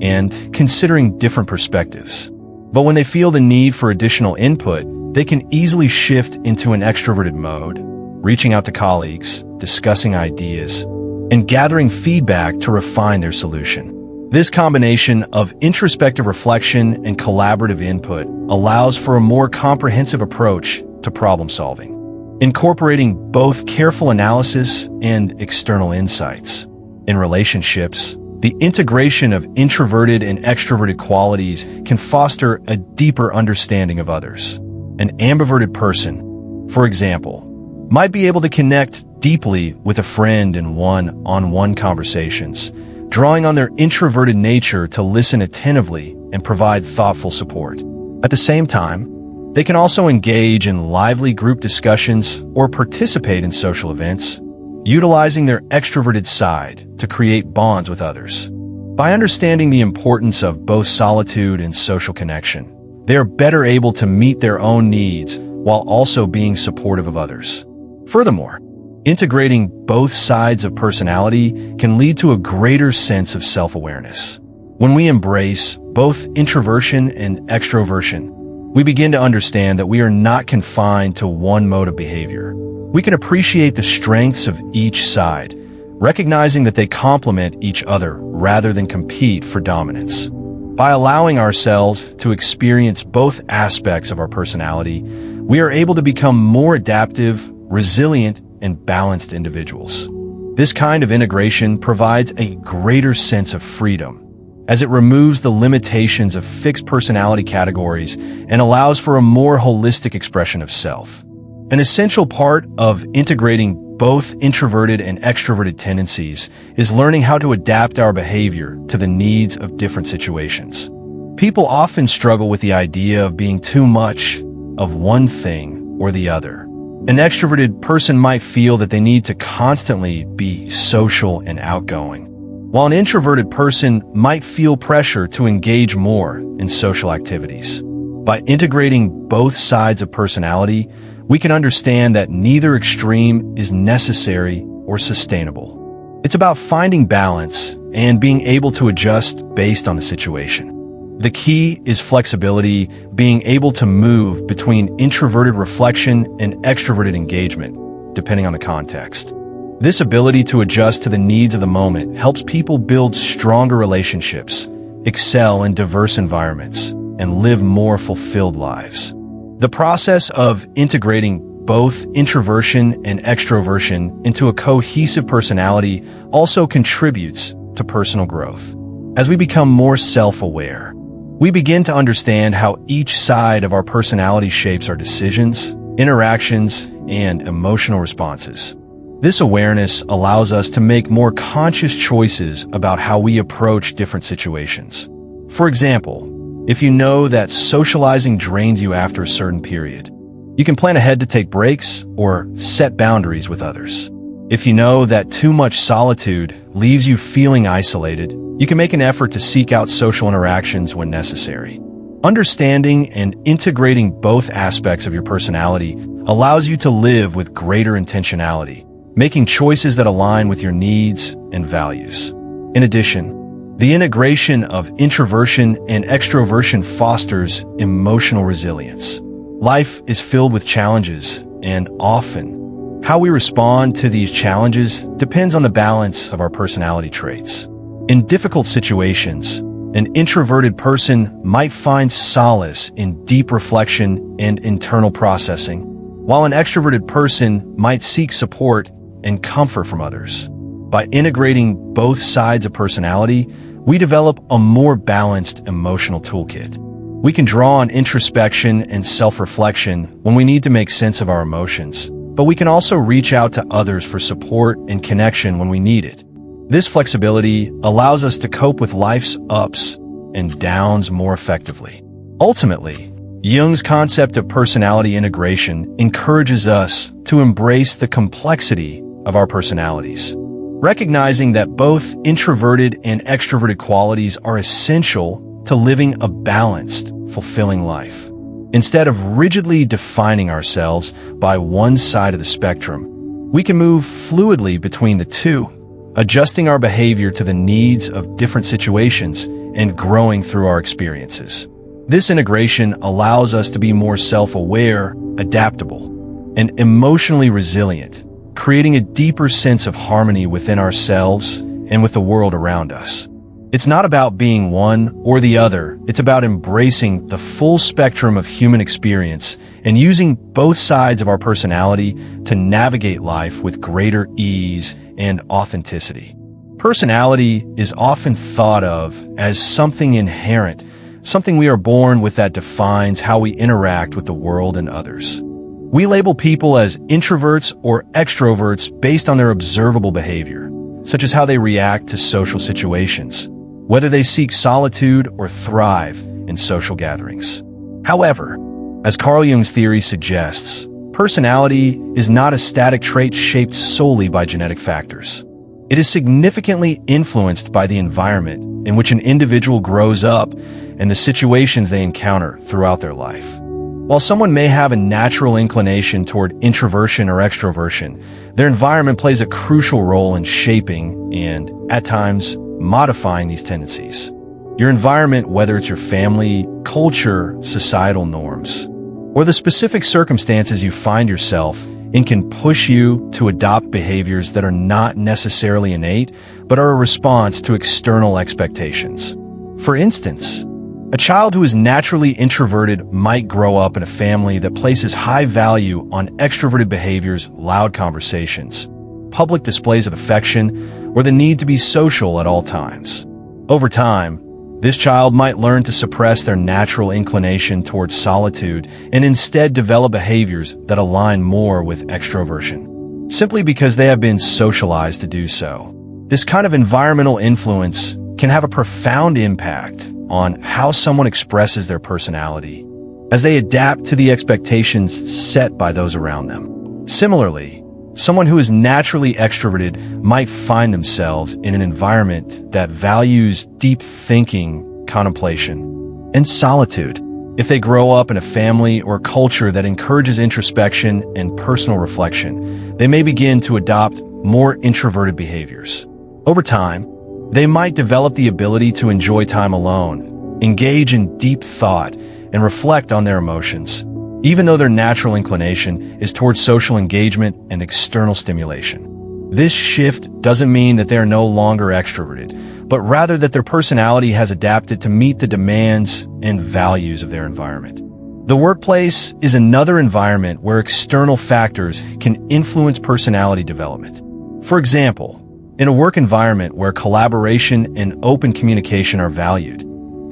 Speaker 1: and considering different perspectives. But when they feel the need for additional input, they can easily shift into an extroverted mode, reaching out to colleagues, discussing ideas, and gathering feedback to refine their solution. This combination of introspective reflection and collaborative input allows for a more comprehensive approach to problem solving, incorporating both careful analysis and external insights. In relationships, the integration of introverted and extroverted qualities can foster a deeper understanding of others. An ambiverted person, for example, might be able to connect deeply with a friend in one-on-one conversations, drawing on their introverted nature to listen attentively and provide thoughtful support. At the same time, they can also engage in lively group discussions or participate in social events, utilizing their extroverted side to create bonds with others. By understanding the importance of both solitude and social connection, they are better able to meet their own needs while also being supportive of others. Furthermore, integrating both sides of personality can lead to a greater sense of self-awareness. When we embrace both introversion and extroversion, we begin to understand that we are not confined to one mode of behavior. We can appreciate the strengths of each side, recognizing that they complement each other rather than compete for dominance. By allowing ourselves to experience both aspects of our personality, we are able to become more adaptive, resilient, and balanced individuals. This kind of integration provides a greater sense of freedom, as it removes the limitations of fixed personality categories and allows for a more holistic expression of self. An essential part of integrating both introverted and extroverted tendencies is learning how to adapt our behavior to the needs of different situations. People often struggle with the idea of being too much of one thing or the other. An extroverted person might feel that they need to constantly be social and outgoing, while an introverted person might feel pressure to engage more in social activities. By integrating both sides of personality, we can understand that neither extreme is necessary or sustainable. It's about finding balance and being able to adjust based on the situation. The key is flexibility, being able to move between introverted reflection and extroverted engagement, depending on the context. This ability to adjust to the needs of the moment helps people build stronger relationships, excel in diverse environments, and live more fulfilled lives. The process of integrating both introversion and extroversion into a cohesive personality also contributes to personal growth. As we become more self-aware, we begin to understand how each side of our personality shapes our decisions, interactions, and emotional responses. This awareness allows us to make more conscious choices about how we approach different situations. For example, if you know that socializing drains you after a certain period, you can plan ahead to take breaks or set boundaries with others. If you know that too much solitude leaves you feeling isolated, you can make an effort to seek out social interactions when necessary. Understanding and integrating both aspects of your personality allows you to live with greater intentionality, making choices that align with your needs and values. In addition, the integration of introversion and extroversion fosters emotional resilience. Life is filled with challenges, and often, how we respond to these challenges depends on the balance of our personality traits. In difficult situations, an introverted person might find solace in deep reflection and internal processing, while an extroverted person might seek support and comfort from others. By integrating both sides of personality, we develop a more balanced emotional toolkit. We can draw on introspection and self-reflection when we need to make sense of our emotions, but we can also reach out to others for support and connection when we need it. This flexibility allows us to cope with life's ups and downs more effectively. Ultimately, Jung's concept of personality integration encourages us to embrace the complexity of our personalities, recognizing that both introverted and extroverted qualities are essential to living a balanced, fulfilling life. Instead of rigidly defining ourselves by one side of the spectrum, we can move fluidly between the two, adjusting our behavior to the needs of different situations and growing through our experiences. This integration allows us to be more self-aware, adaptable, and emotionally resilient, creating a deeper sense of harmony within ourselves and with the world around us. It's not about being one or the other. It's about embracing the full spectrum of human experience and using both sides of our personality to navigate life with greater ease and authenticity. Personality is often thought of as something inherent, something we are born with that defines how we interact with the world and others. We label people as introverts or extroverts based on their observable behavior, such as how they react to social situations, whether they seek solitude or thrive in social gatherings. However, as Carl Jung's theory suggests, personality is not a static trait shaped solely by genetic factors. It is significantly influenced by the environment in which an individual grows up and the situations they encounter throughout their life. While someone may have a natural inclination toward introversion or extroversion, their environment plays a crucial role in shaping and, at times, modifying these tendencies. Your environment, whether it's your family, culture, societal norms, or the specific circumstances you find yourself in, can push you to adopt behaviors that are not necessarily innate, but are a response to external expectations. For instance, a child who is naturally introverted might grow up in a family that places high value on extroverted behaviors, loud conversations, public displays of affection, or the need to be social at all times. Over time, this child might learn to suppress their natural inclination towards solitude and instead develop behaviors that align more with extroversion, simply because they have been socialized to do so. This kind of environmental influence can have a profound impact on how someone expresses their personality, as they adapt to the expectations set by those around them. Similarly, someone who is naturally extroverted might find themselves in an environment that values deep thinking, contemplation, and solitude. If they grow up in a family or culture that encourages introspection and personal reflection, they may begin to adopt more introverted behaviors. Over time, they might develop the ability to enjoy time alone, engage in deep thought, and reflect on their emotions, even though their natural inclination is towards social engagement and external stimulation. This shift doesn't mean that they are no longer extroverted, but rather that their personality has adapted to meet the demands and values of their environment. The workplace is another environment where external factors can influence personality development. For example, in a work environment where collaboration and open communication are valued,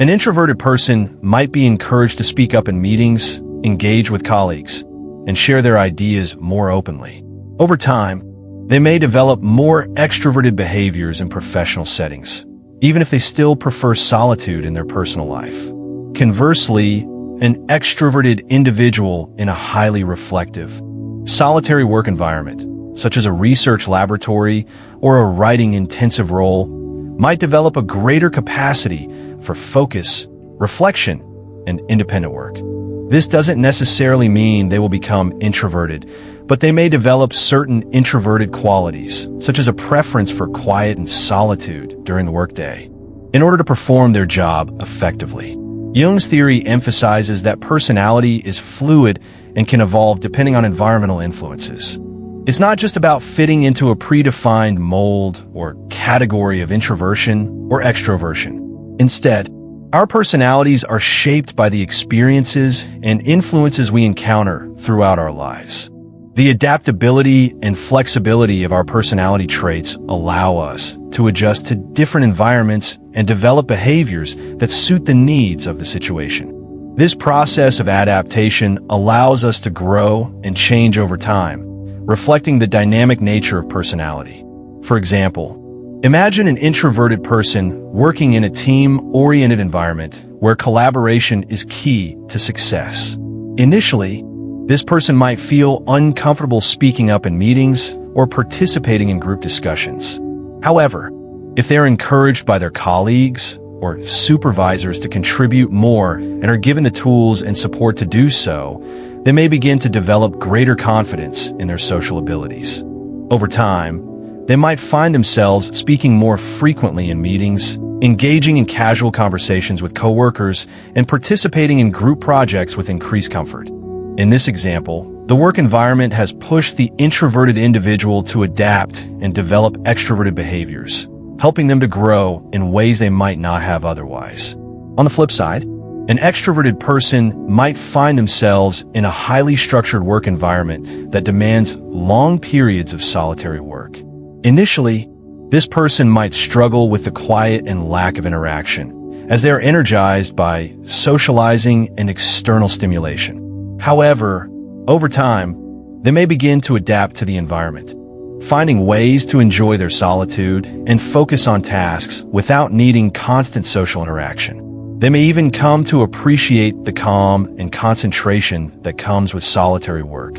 Speaker 1: an introverted person might be encouraged to speak up in meetings, engage with colleagues, and share their ideas more openly. Over time, they may develop more extroverted behaviors in professional settings, even if they still prefer solitude in their personal life. Conversely, an extroverted individual in a highly reflective, solitary work environment, such as a research laboratory or a writing-intensive role, might develop a greater capacity for focus, reflection, and independent work. This doesn't necessarily mean they will become introverted, but they may develop certain introverted qualities, such as a preference for quiet and solitude during the workday, in order to perform their job effectively. Jung's theory emphasizes that personality is fluid and can evolve depending on environmental influences. It's not just about fitting into a predefined mold or category of introversion or extroversion. Instead, our personalities are shaped by the experiences and influences we encounter throughout our lives. The adaptability and flexibility of our personality traits allow us to adjust to different environments and develop behaviors that suit the needs of the situation. This process of adaptation allows us to grow and change over time, reflecting the dynamic nature of personality. For example, imagine an introverted person working in a team-oriented environment where collaboration is key to success. Initially, this person might feel uncomfortable speaking up in meetings or participating in group discussions. However, if they're encouraged by their colleagues or supervisors to contribute more and are given the tools and support to do so, they may begin to develop greater confidence in their social abilities. Over time, they might find themselves speaking more frequently in meetings, engaging in casual conversations with coworkers, and participating in group projects with increased comfort. In this example, the work environment has pushed the introverted individual to adapt and develop extroverted behaviors, helping them to grow in ways they might not have otherwise. On the flip side, an extroverted person might find themselves in a highly structured work environment that demands long periods of solitary work. Initially, this person might struggle with the quiet and lack of interaction, as they are energized by socializing and external stimulation. However, over time, they may begin to adapt to the environment, finding ways to enjoy their solitude and focus on tasks without needing constant social interaction. They may even come to appreciate the calm and concentration that comes with solitary work,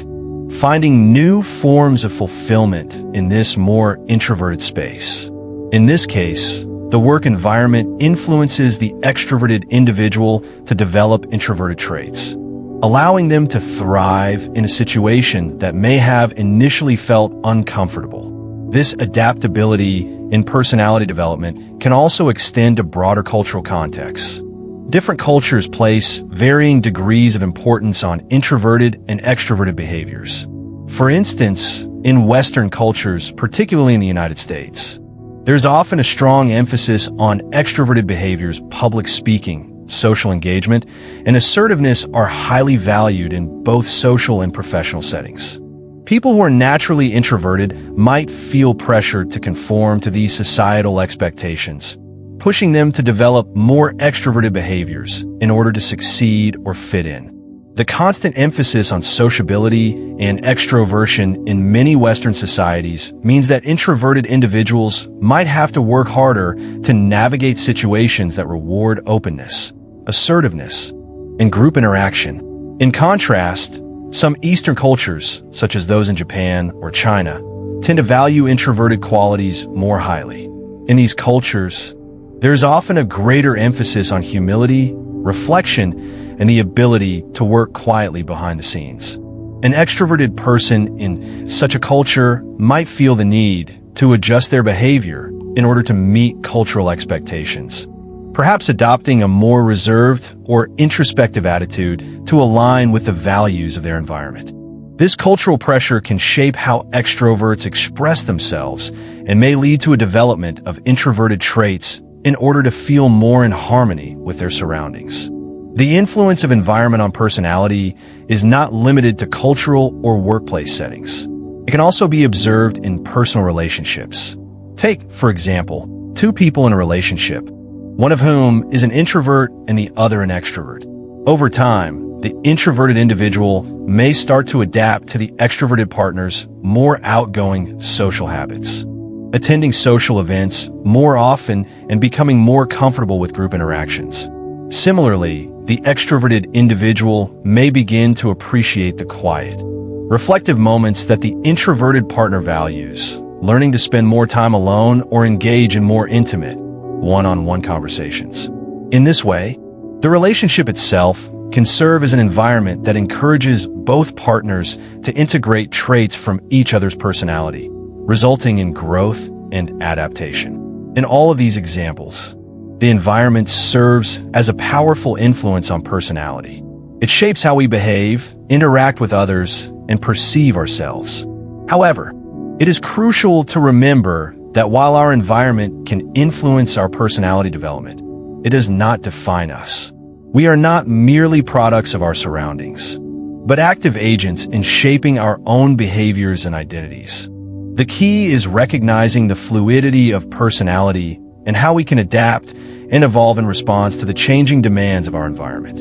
Speaker 1: finding new forms of fulfillment in this more introverted space. In this case, the work environment influences the extroverted individual to develop introverted traits, allowing them to thrive in a situation that may have initially felt uncomfortable. This adaptability in personality development can also extend to broader cultural contexts. Different cultures place varying degrees of importance on introverted and extroverted behaviors. For instance, in Western cultures, particularly in the United States, there's often a strong emphasis on extroverted behaviors. Public speaking, social engagement, and assertiveness are highly valued in both social and professional settings. People who are naturally introverted might feel pressured to conform to these societal expectations, pushing them to develop more extroverted behaviors in order to succeed or fit in. The constant emphasis on sociability and extroversion in many Western societies means that introverted individuals might have to work harder to navigate situations that reward openness, assertiveness, and group interaction. In contrast, some Eastern cultures, such as those in Japan or China, tend to value introverted qualities more highly. In these cultures, there is often a greater emphasis on humility, reflection, and the ability to work quietly behind the scenes. An extroverted person in such a culture might feel the need to adjust their behavior in order to meet cultural expectations, perhaps adopting a more reserved or introspective attitude to align with the values of their environment. This cultural pressure can shape how extroverts express themselves and may lead to a development of introverted traits in order to feel more in harmony with their surroundings. The influence of environment on personality is not limited to cultural or workplace settings. It can also be observed in personal relationships. Take, for example, two people in a relationship, one of whom is an introvert and the other an extrovert. Over time, the introverted individual may start to adapt to the extroverted partner's more outgoing social habits, attending social events more often and becoming more comfortable with group interactions. Similarly, the extroverted individual may begin to appreciate the quiet, reflective moments that the introverted partner values, learning to spend more time alone or engage in more intimate, one-on-one conversations. In this way, the relationship itself can serve as an environment that encourages both partners to integrate traits from each other's personality, resulting in growth and adaptation. In all of these examples, the environment serves as a powerful influence on personality. It shapes how we behave, interact with others, and perceive ourselves. However, it is crucial to remember that while our environment can influence our personality development, it does not define us. We are not merely products of our surroundings, but active agents in shaping our own behaviors and identities. The key is recognizing the fluidity of personality and how we can adapt and evolve in response to the changing demands of our environment.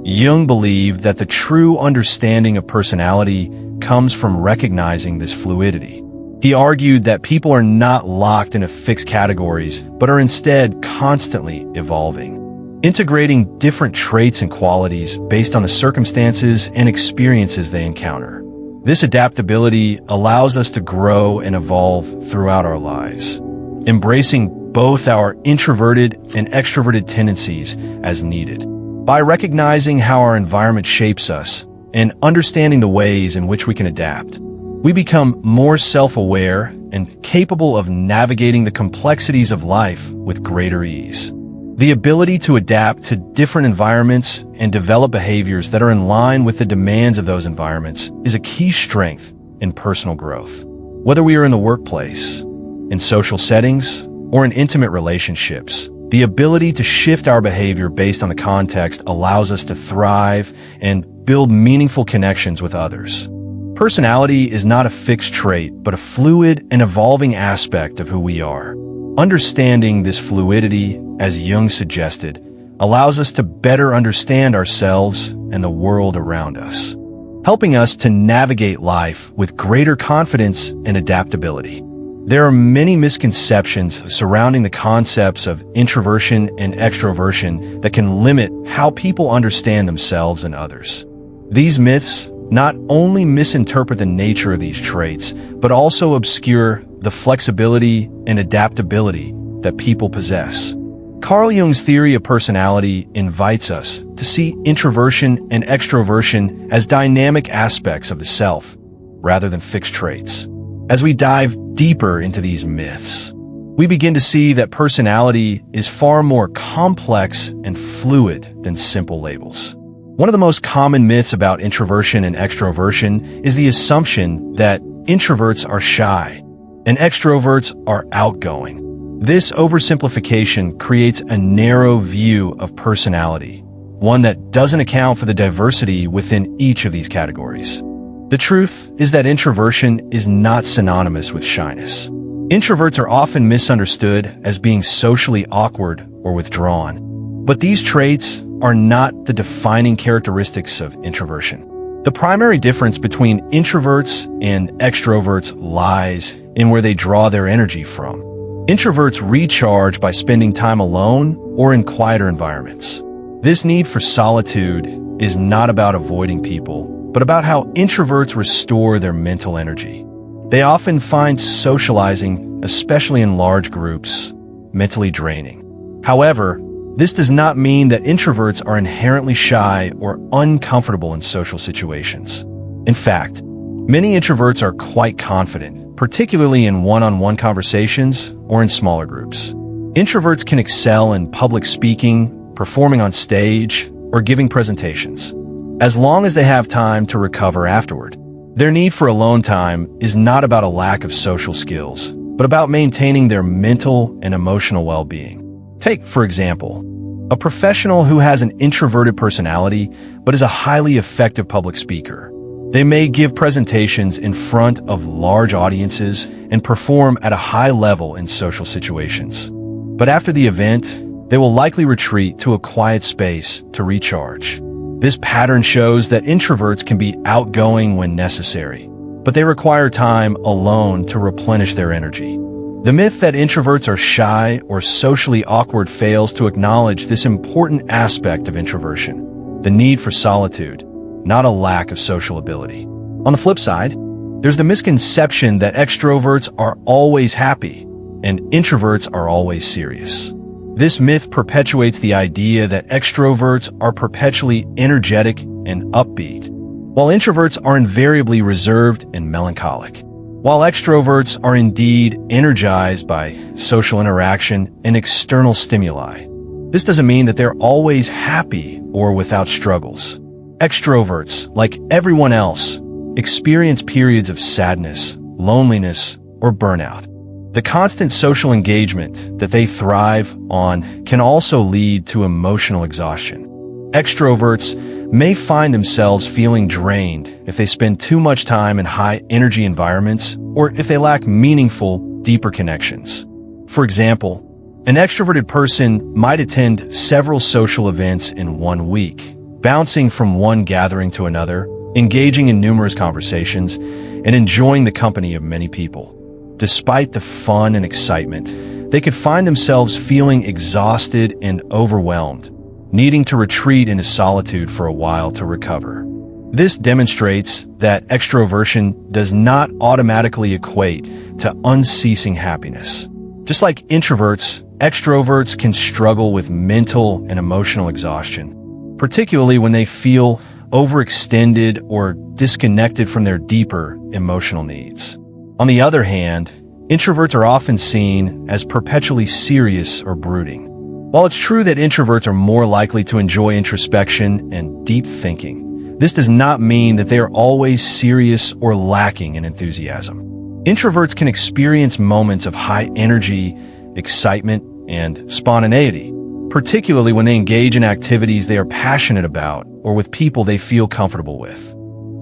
Speaker 1: Jung believed that the true understanding of personality comes from recognizing this fluidity. He argued that people are not locked into fixed categories, but are instead constantly evolving, integrating different traits and qualities based on the circumstances and experiences they encounter. This adaptability allows us to grow and evolve throughout our lives, embracing both our introverted and extroverted tendencies as needed. By recognizing how our environment shapes us and understanding the ways in which we can adapt, we become more self-aware and capable of navigating the complexities of life with greater ease. The ability to adapt to different environments and develop behaviors that are in line with the demands of those environments is a key strength in personal growth. Whether we are in the workplace, in social settings, or in intimate relationships, the ability to shift our behavior based on the context allows us to thrive and build meaningful connections with others. Personality is not a fixed trait, but a fluid and evolving aspect of who we are. Understanding this fluidity, as Jung suggested, allows us to better understand ourselves and the world around us, helping us to navigate life with greater confidence and adaptability. There are many misconceptions surrounding the concepts of introversion and extroversion that can limit how people understand themselves and others. These myths not only misinterpret the nature of these traits, but also obscure the flexibility and adaptability that people possess. Carl Jung's theory of personality invites us to see introversion and extroversion as dynamic aspects of the self, rather than fixed traits. As we dive deeper into these myths, we begin to see that personality is far more complex and fluid than simple labels. One of the most common myths about introversion and extroversion is the assumption that introverts are shy and extroverts are outgoing. This oversimplification creates a narrow view of personality, one that doesn't account for the diversity within each of these categories. The truth is that introversion is not synonymous with shyness. Introverts are often misunderstood as being socially awkward or withdrawn, but these traits are not the defining characteristics of introversion. The primary difference between introverts and extroverts lies in where they draw their energy from. Introverts recharge by spending time alone or in quieter environments. This need for solitude is not about avoiding people, but about how introverts restore their mental energy. They often find socializing, especially in large groups, mentally draining. However, this does not mean that introverts are inherently shy or uncomfortable in social situations. In fact, many introverts are quite confident, particularly in one-on-one conversations or in smaller groups. Introverts can excel in public speaking, performing on stage, or giving presentations, as long as they have time to recover afterward. Their need for alone time is not about a lack of social skills, but about maintaining their mental and emotional well-being. Take, for example, a professional who has an introverted personality but is a highly effective public speaker. They may give presentations in front of large audiences and perform at a high level in social situations. But after the event, they will likely retreat to a quiet space to recharge. This pattern shows that introverts can be outgoing when necessary, but they require time alone to replenish their energy. The myth that introverts are shy or socially awkward fails to acknowledge this important aspect of introversion, the need for solitude, not a lack of social ability. On the flip side, there's the misconception that extroverts are always happy and introverts are always serious. This myth perpetuates the idea that extroverts are perpetually energetic and upbeat, while introverts are invariably reserved and melancholic. While extroverts are indeed energized by social interaction and external stimuli, this doesn't mean that they're always happy or without struggles. Extroverts, like everyone else, experience periods of sadness, loneliness, or burnout. The constant social engagement that they thrive on can also lead to emotional exhaustion. Extroverts may find themselves feeling drained if they spend too much time in high-energy environments or if they lack meaningful, deeper connections. For example, an extroverted person might attend several social events in one week, bouncing from one gathering to another, engaging in numerous conversations, and enjoying the company of many people. Despite the fun and excitement, they could find themselves feeling exhausted and overwhelmed, needing to retreat into solitude for a while to recover. This demonstrates that extroversion does not automatically equate to unceasing happiness. Just like introverts, extroverts can struggle with mental and emotional exhaustion, particularly when they feel overextended or disconnected from their deeper emotional needs. On the other hand, introverts are often seen as perpetually serious or brooding. While it's true that introverts are more likely to enjoy introspection and deep thinking, this does not mean that they are always serious or lacking in enthusiasm. Introverts can experience moments of high energy, excitement, and spontaneity, particularly when they engage in activities they are passionate about or with people they feel comfortable with.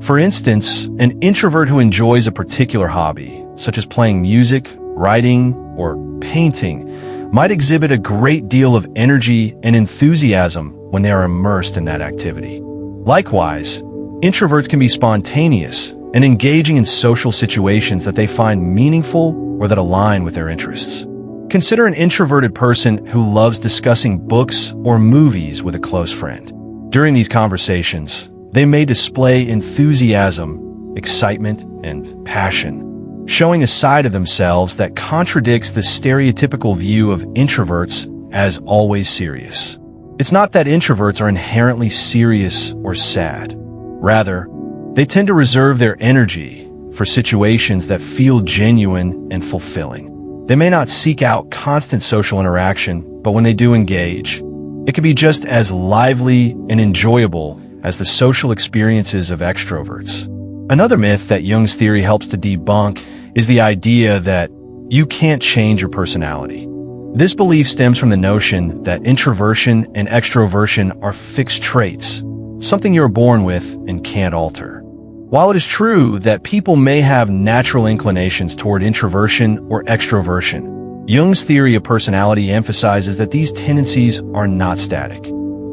Speaker 1: For instance, an introvert who enjoys a particular hobby, such as playing music, writing, or painting, might exhibit a great deal of energy and enthusiasm when they are immersed in that activity. Likewise, introverts can be spontaneous and engaging in social situations that they find meaningful or that align with their interests. Consider an introverted person who loves discussing books or movies with a close friend. During these conversations, they may display enthusiasm, excitement, and passion, showing a side of themselves that contradicts the stereotypical view of introverts as always serious. It's not that introverts are inherently serious or sad. Rather, they tend to reserve their energy for situations that feel genuine and fulfilling. They may not seek out constant social interaction, but when they do engage, it can be just as lively and enjoyable as the social experiences of extroverts. Another myth that Jung's theory helps to debunk is the idea that you can't change your personality. This belief stems from the notion that introversion and extroversion are fixed traits, something you're born with and can't alter. While it is true that people may have natural inclinations toward introversion or extroversion, Jung's theory of personality emphasizes that these tendencies are not static.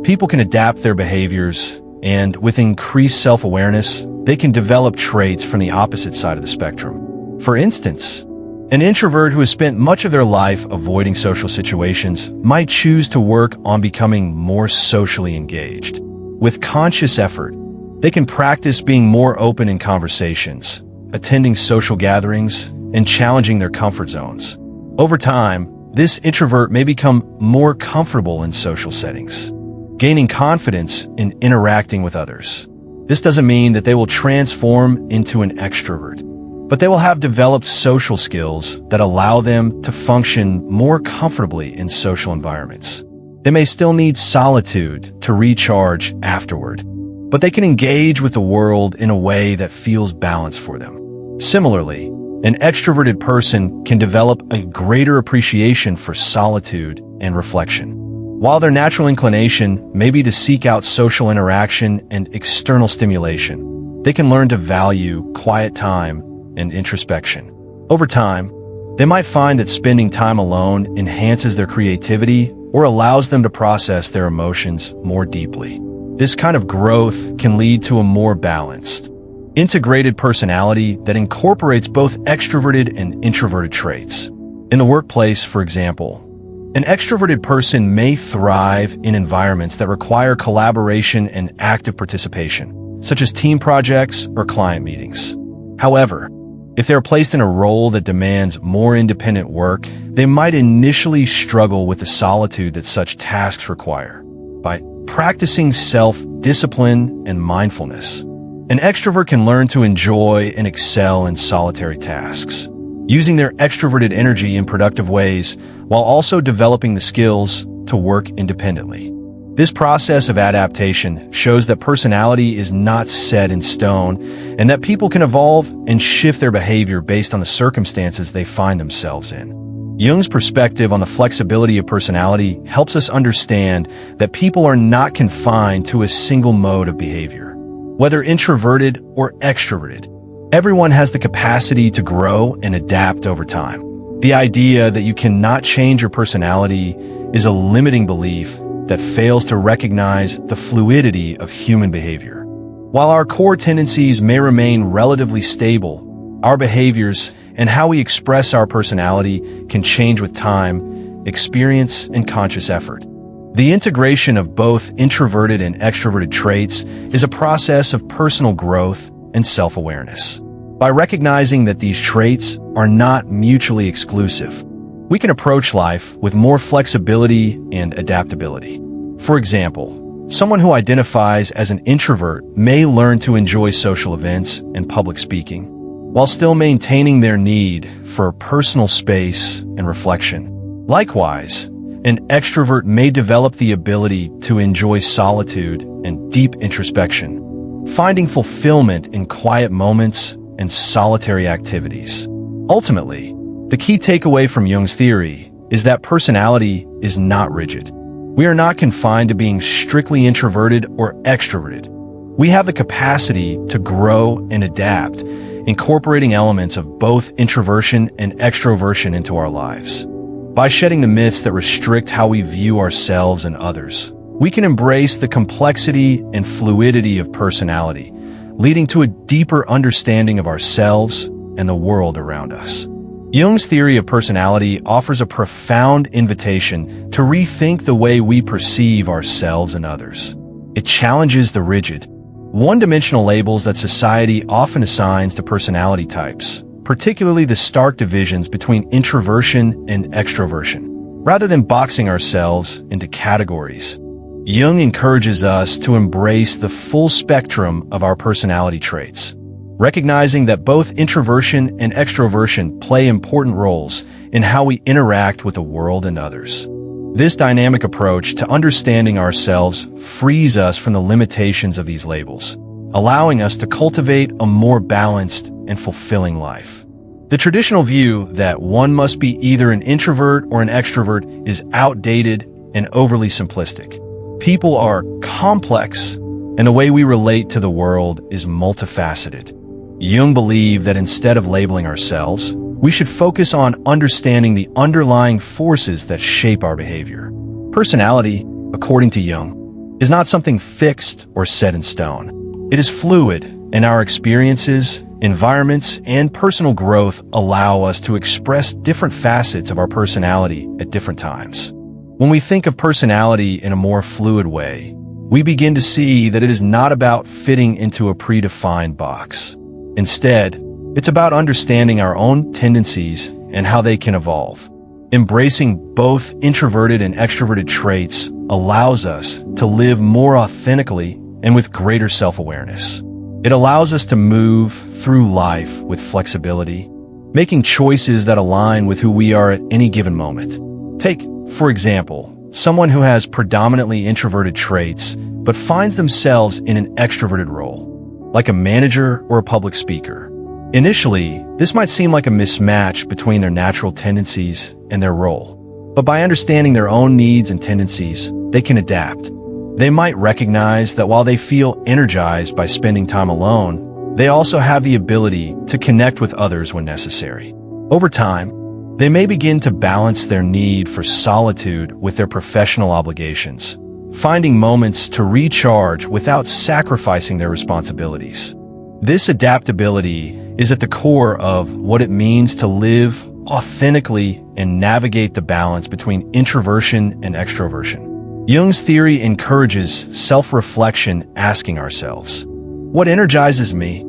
Speaker 1: People can adapt their behaviors, and with increased self-awareness, they can develop traits from the opposite side of the spectrum. For instance, an introvert who has spent much of their life avoiding social situations might choose to work on becoming more socially engaged. With conscious effort, they can practice being more open in conversations, attending social gatherings, and challenging their comfort zones. Over time, this introvert may become more comfortable in social settings, gaining confidence in interacting with others. This doesn't mean that they will transform into an extrovert, but they will have developed social skills that allow them to function more comfortably in social environments. They may still need solitude to recharge afterward, but they can engage with the world in a way that feels balanced for them. Similarly, an extroverted person can develop a greater appreciation for solitude and reflection. While their natural inclination may be to seek out social interaction and external stimulation, they can learn to value quiet time and introspection. Over time, they might find that spending time alone enhances their creativity or allows them to process their emotions more deeply. This kind of growth can lead to a more balanced, integrated personality that incorporates both extroverted and introverted traits. In the workplace, for example, an extroverted person may thrive in environments that require collaboration and active participation, such as team projects or client meetings. However, if they are placed in a role that demands more independent work, they might initially struggle with the solitude that such tasks require. By practicing self-discipline and mindfulness, an extrovert can learn to enjoy and excel in solitary tasks, using their extroverted energy in productive ways while also developing the skills to work independently. This process of adaptation shows that personality is not set in stone and that people can evolve and shift their behavior based on the circumstances they find themselves in. Jung's perspective on the flexibility of personality helps us understand that people are not confined to a single mode of behavior. Whether introverted or extroverted, everyone has the capacity to grow and adapt over time. The idea that you cannot change your personality is a limiting belief that fails to recognize the fluidity of human behavior. While our core tendencies may remain relatively stable, our behaviors and how we express our personality can change with time, experience, and conscious effort. The integration of both introverted and extroverted traits is a process of personal growth and self-awareness. By recognizing that these traits are not mutually exclusive, we can approach life with more flexibility and adaptability. For example, someone who identifies as an introvert may learn to enjoy social events and public speaking, while still maintaining their need for personal space and reflection. Likewise, an extrovert may develop the ability to enjoy solitude and deep introspection, finding fulfillment in quiet moments and solitary activities. Ultimately, the key takeaway from Jung's theory is that personality is not rigid. We are not confined to being strictly introverted or extroverted. We have the capacity to grow and adapt, incorporating elements of both introversion and extroversion into our lives. By shedding the myths that restrict how we view ourselves and others, we can embrace the complexity and fluidity of personality, leading to a deeper understanding of ourselves and the world around us. Jung's theory of personality offers a profound invitation to rethink the way we perceive ourselves and others. It challenges the rigid, one-dimensional labels that society often assigns to personality types, particularly the stark divisions between introversion and extroversion. Rather than boxing ourselves into categories, Jung encourages us to embrace the full spectrum of our personality traits, recognizing that both introversion and extroversion play important roles in how we interact with the world and others. This dynamic approach to understanding ourselves frees us from the limitations of these labels, allowing us to cultivate a more balanced and fulfilling life. The traditional view that one must be either an introvert or an extrovert is outdated and overly simplistic. People are complex, and the way we relate to the world is multifaceted. Jung believed that instead of labeling ourselves, we should focus on understanding the underlying forces that shape our behavior. Personality, according to Jung, is not something fixed or set in stone. It is fluid, and our experiences, environments, and personal growth allow us to express different facets of our personality at different times. When we think of personality in a more fluid way, we begin to see that it is not about fitting into a predefined box. Instead, it's about understanding our own tendencies and how they can evolve. Embracing both introverted and extroverted traits allows us to live more authentically and with greater self-awareness. It allows us to move through life with flexibility, making choices that align with who we are at any given moment. Take, for example, someone who has predominantly introverted traits but finds themselves in an extroverted role, like a manager or a public speaker. Initially, this might seem like a mismatch between their natural tendencies and their role. But by understanding their own needs and tendencies, they can adapt. They might recognize that while they feel energized by spending time alone, they also have the ability to connect with others when necessary. Over time, they may begin to balance their need for solitude with their professional obligations, finding moments to recharge without sacrificing their responsibilities. This adaptability is at the core of what it means to live authentically and navigate the balance between introversion and extroversion. Jung's theory encourages self-reflection, asking ourselves, what energizes me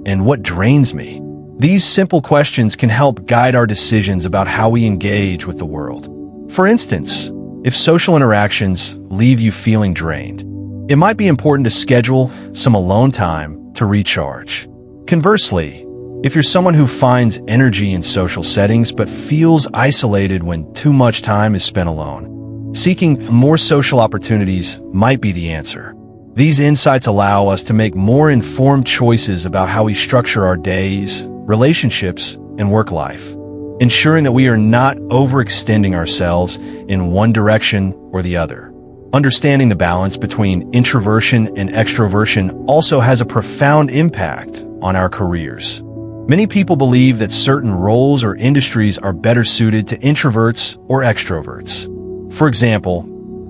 Speaker 1: and what drains me? These simple questions can help guide our decisions about how we engage with the world. For instance, if social interactions leave you feeling drained, it might be important to schedule some alone time to recharge. Conversely, if you're someone who finds energy in social settings but feels isolated when too much time is spent alone, seeking more social opportunities might be the answer. These insights allow us to make more informed choices about how we structure our days, relationships, and work life, ensuring that we are not overextending ourselves in one direction or the other. Understanding the balance between introversion and extroversion also has a profound impact on our careers. Many people believe that certain roles or industries are better suited to introverts or extroverts. For example,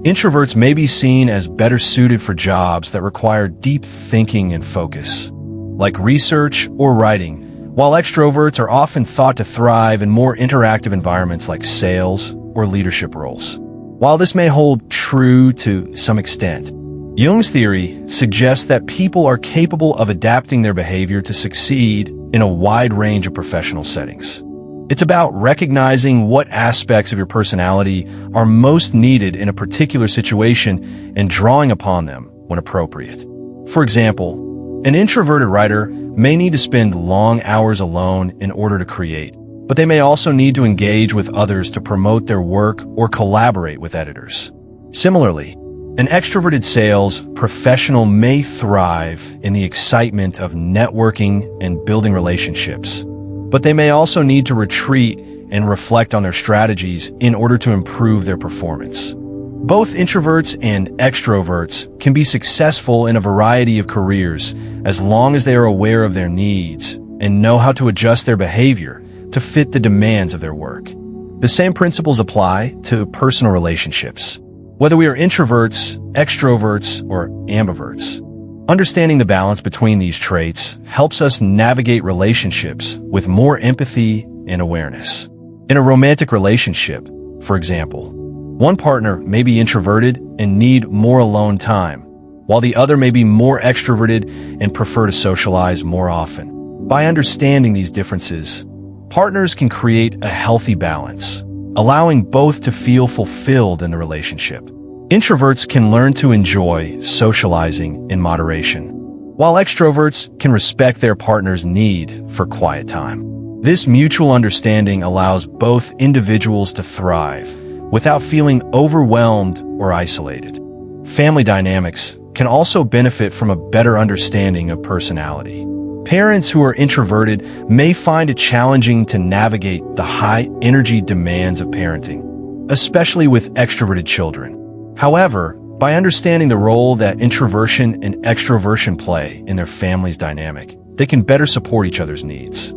Speaker 1: introverts may be seen as better suited for jobs that require deep thinking and focus, like research or writing, while extroverts are often thought to thrive in more interactive environments like sales or leadership roles. While this may hold true to some extent, Jung's theory suggests that people are capable of adapting their behavior to succeed in a wide range of professional settings. It's about recognizing what aspects of your personality are most needed in a particular situation and drawing upon them when appropriate. For example, an introverted writer may need to spend long hours alone in order to create, but they may also need to engage with others to promote their work or collaborate with editors. Similarly, an extroverted sales professional may thrive in the excitement of networking and building relationships, but they may also need to retreat and reflect on their strategies in order to improve their performance. Both introverts and extroverts can be successful in a variety of careers as long as they are aware of their needs and know how to adjust their behavior to fit the demands of their work. The same principles apply to personal relationships. Whether we are introverts, extroverts, or ambiverts, understanding the balance between these traits helps us navigate relationships with more empathy and awareness. In a romantic relationship, for example, one partner may be introverted and need more alone time, while the other may be more extroverted and prefer to socialize more often. By understanding these differences, partners can create a healthy balance, allowing both to feel fulfilled in the relationship. Introverts can learn to enjoy socializing in moderation, while extroverts can respect their partner's need for quiet time. This mutual understanding allows both individuals to thrive without feeling overwhelmed or isolated. Family dynamics can also benefit from a better understanding of personality. Parents who are introverted may find it challenging to navigate the high-energy demands of parenting, especially with extroverted children. However, by understanding the role that introversion and extroversion play in their family's dynamic, they can better support each other's needs.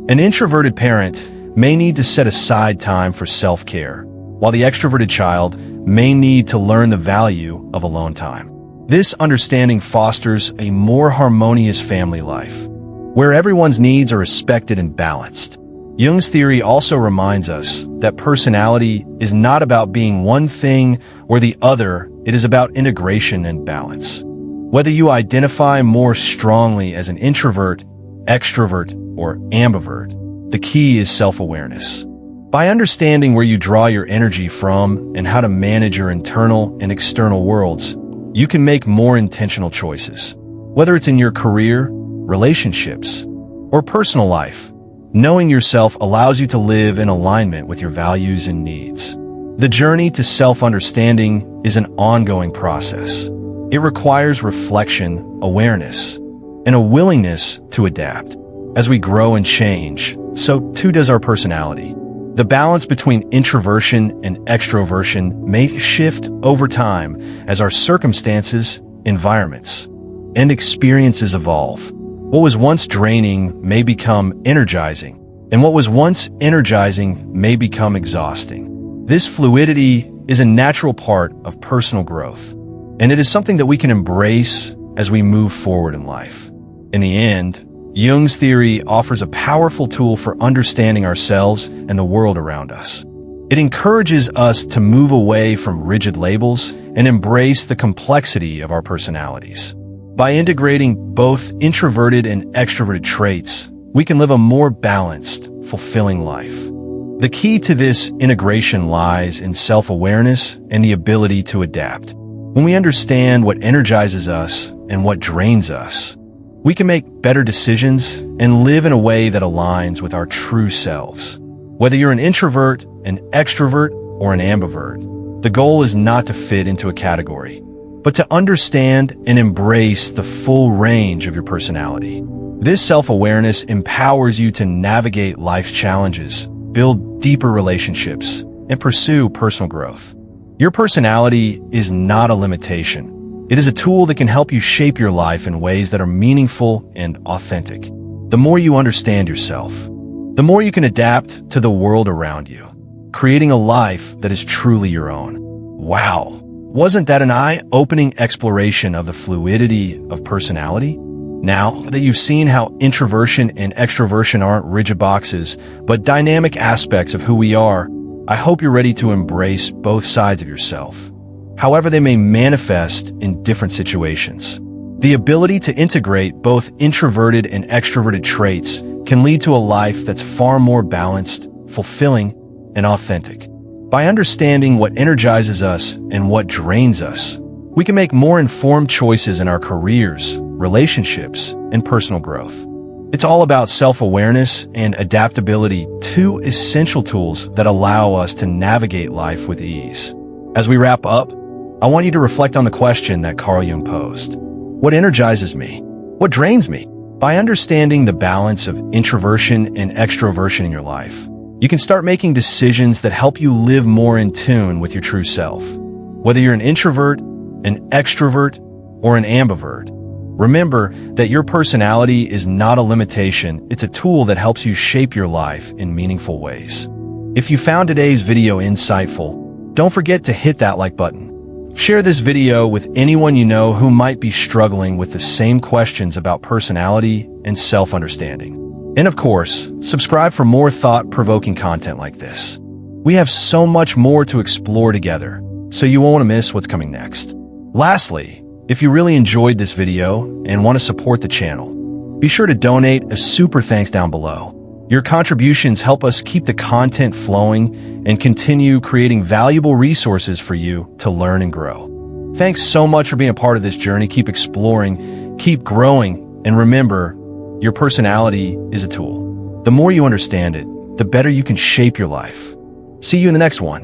Speaker 1: An introverted parent may need to set aside time for self-care, while the extroverted child may need to learn the value of alone time. This understanding fosters a more harmonious family life, where everyone's needs are respected and balanced. Jung's theory also reminds us that personality is not about being one thing or the other, it is about integration and balance. Whether you identify more strongly as an introvert, extrovert, or ambivert, the key is self-awareness. By understanding where you draw your energy from and how to manage your internal and external worlds, you can make more intentional choices. Whether it's in your career, relationships, or personal life, knowing yourself allows you to live in alignment with your values and needs. The journey to self-understanding is an ongoing process. It requires reflection, awareness, and a willingness to adapt. As we grow and change, so too does our personality. The balance between introversion and extroversion may shift over time as our circumstances, environments, and experiences evolve. What was once draining may become energizing, and what was once energizing may become exhausting. This fluidity is a natural part of personal growth, and it is something that we can embrace as we move forward in life. In the end, Jung's theory offers a powerful tool for understanding ourselves and the world around us. It encourages us to move away from rigid labels and embrace the complexity of our personalities. By integrating both introverted and extroverted traits, we can live a more balanced, fulfilling life. The key to this integration lies in self-awareness and the ability to adapt. When we understand what energizes us and what drains us, we can make better decisions and live in a way that aligns with our true selves. Whether you're an introvert, an extrovert, or an ambivert, the goal is not to fit into a category, but to understand and embrace the full range of your personality. This self-awareness empowers you to navigate life's challenges, build deeper relationships, and pursue personal growth. Your personality is not a limitation. It is a tool that can help you shape your life in ways that are meaningful and authentic. The more you understand yourself, the more you can adapt to the world around you, creating a life that is truly your own. Wow! Wasn't that an eye-opening exploration of the fluidity of personality? Now that you've seen how introversion and extroversion aren't rigid boxes, but dynamic aspects of who we are, I hope you're ready to embrace both sides of yourself, however they may manifest in different situations. The ability to integrate both introverted and extroverted traits can lead to a life that's far more balanced, fulfilling, and authentic. By understanding what energizes us and what drains us, we can make more informed choices in our careers, relationships, and personal growth. It's all about self-awareness and adaptability, two essential tools that allow us to navigate life with ease. As we wrap up, I want you to reflect on the question that Carl Jung posed. What energizes me? What drains me? By understanding the balance of introversion and extroversion in your life, you can start making decisions that help you live more in tune with your true self. Whether you're an introvert, an extrovert, or an ambivert, remember that your personality is not a limitation, it's a tool that helps you shape your life in meaningful ways. If you found today's video insightful, don't forget to hit that like button. Share this video with anyone you know who might be struggling with the same questions about personality and self-understanding. And of course, subscribe for more thought-provoking content like this. We have so much more to explore together, so you won't want to miss what's coming next. Lastly, if you really enjoyed this video and want to support the channel, be sure to donate a super thanks down below. Your contributions help us keep the content flowing and continue creating valuable resources for you to learn and grow. Thanks so much for being a part of this journey. Keep exploring, keep growing, and remember, your personality is a tool. The more you understand it, the better you can shape your life. See you in the next one.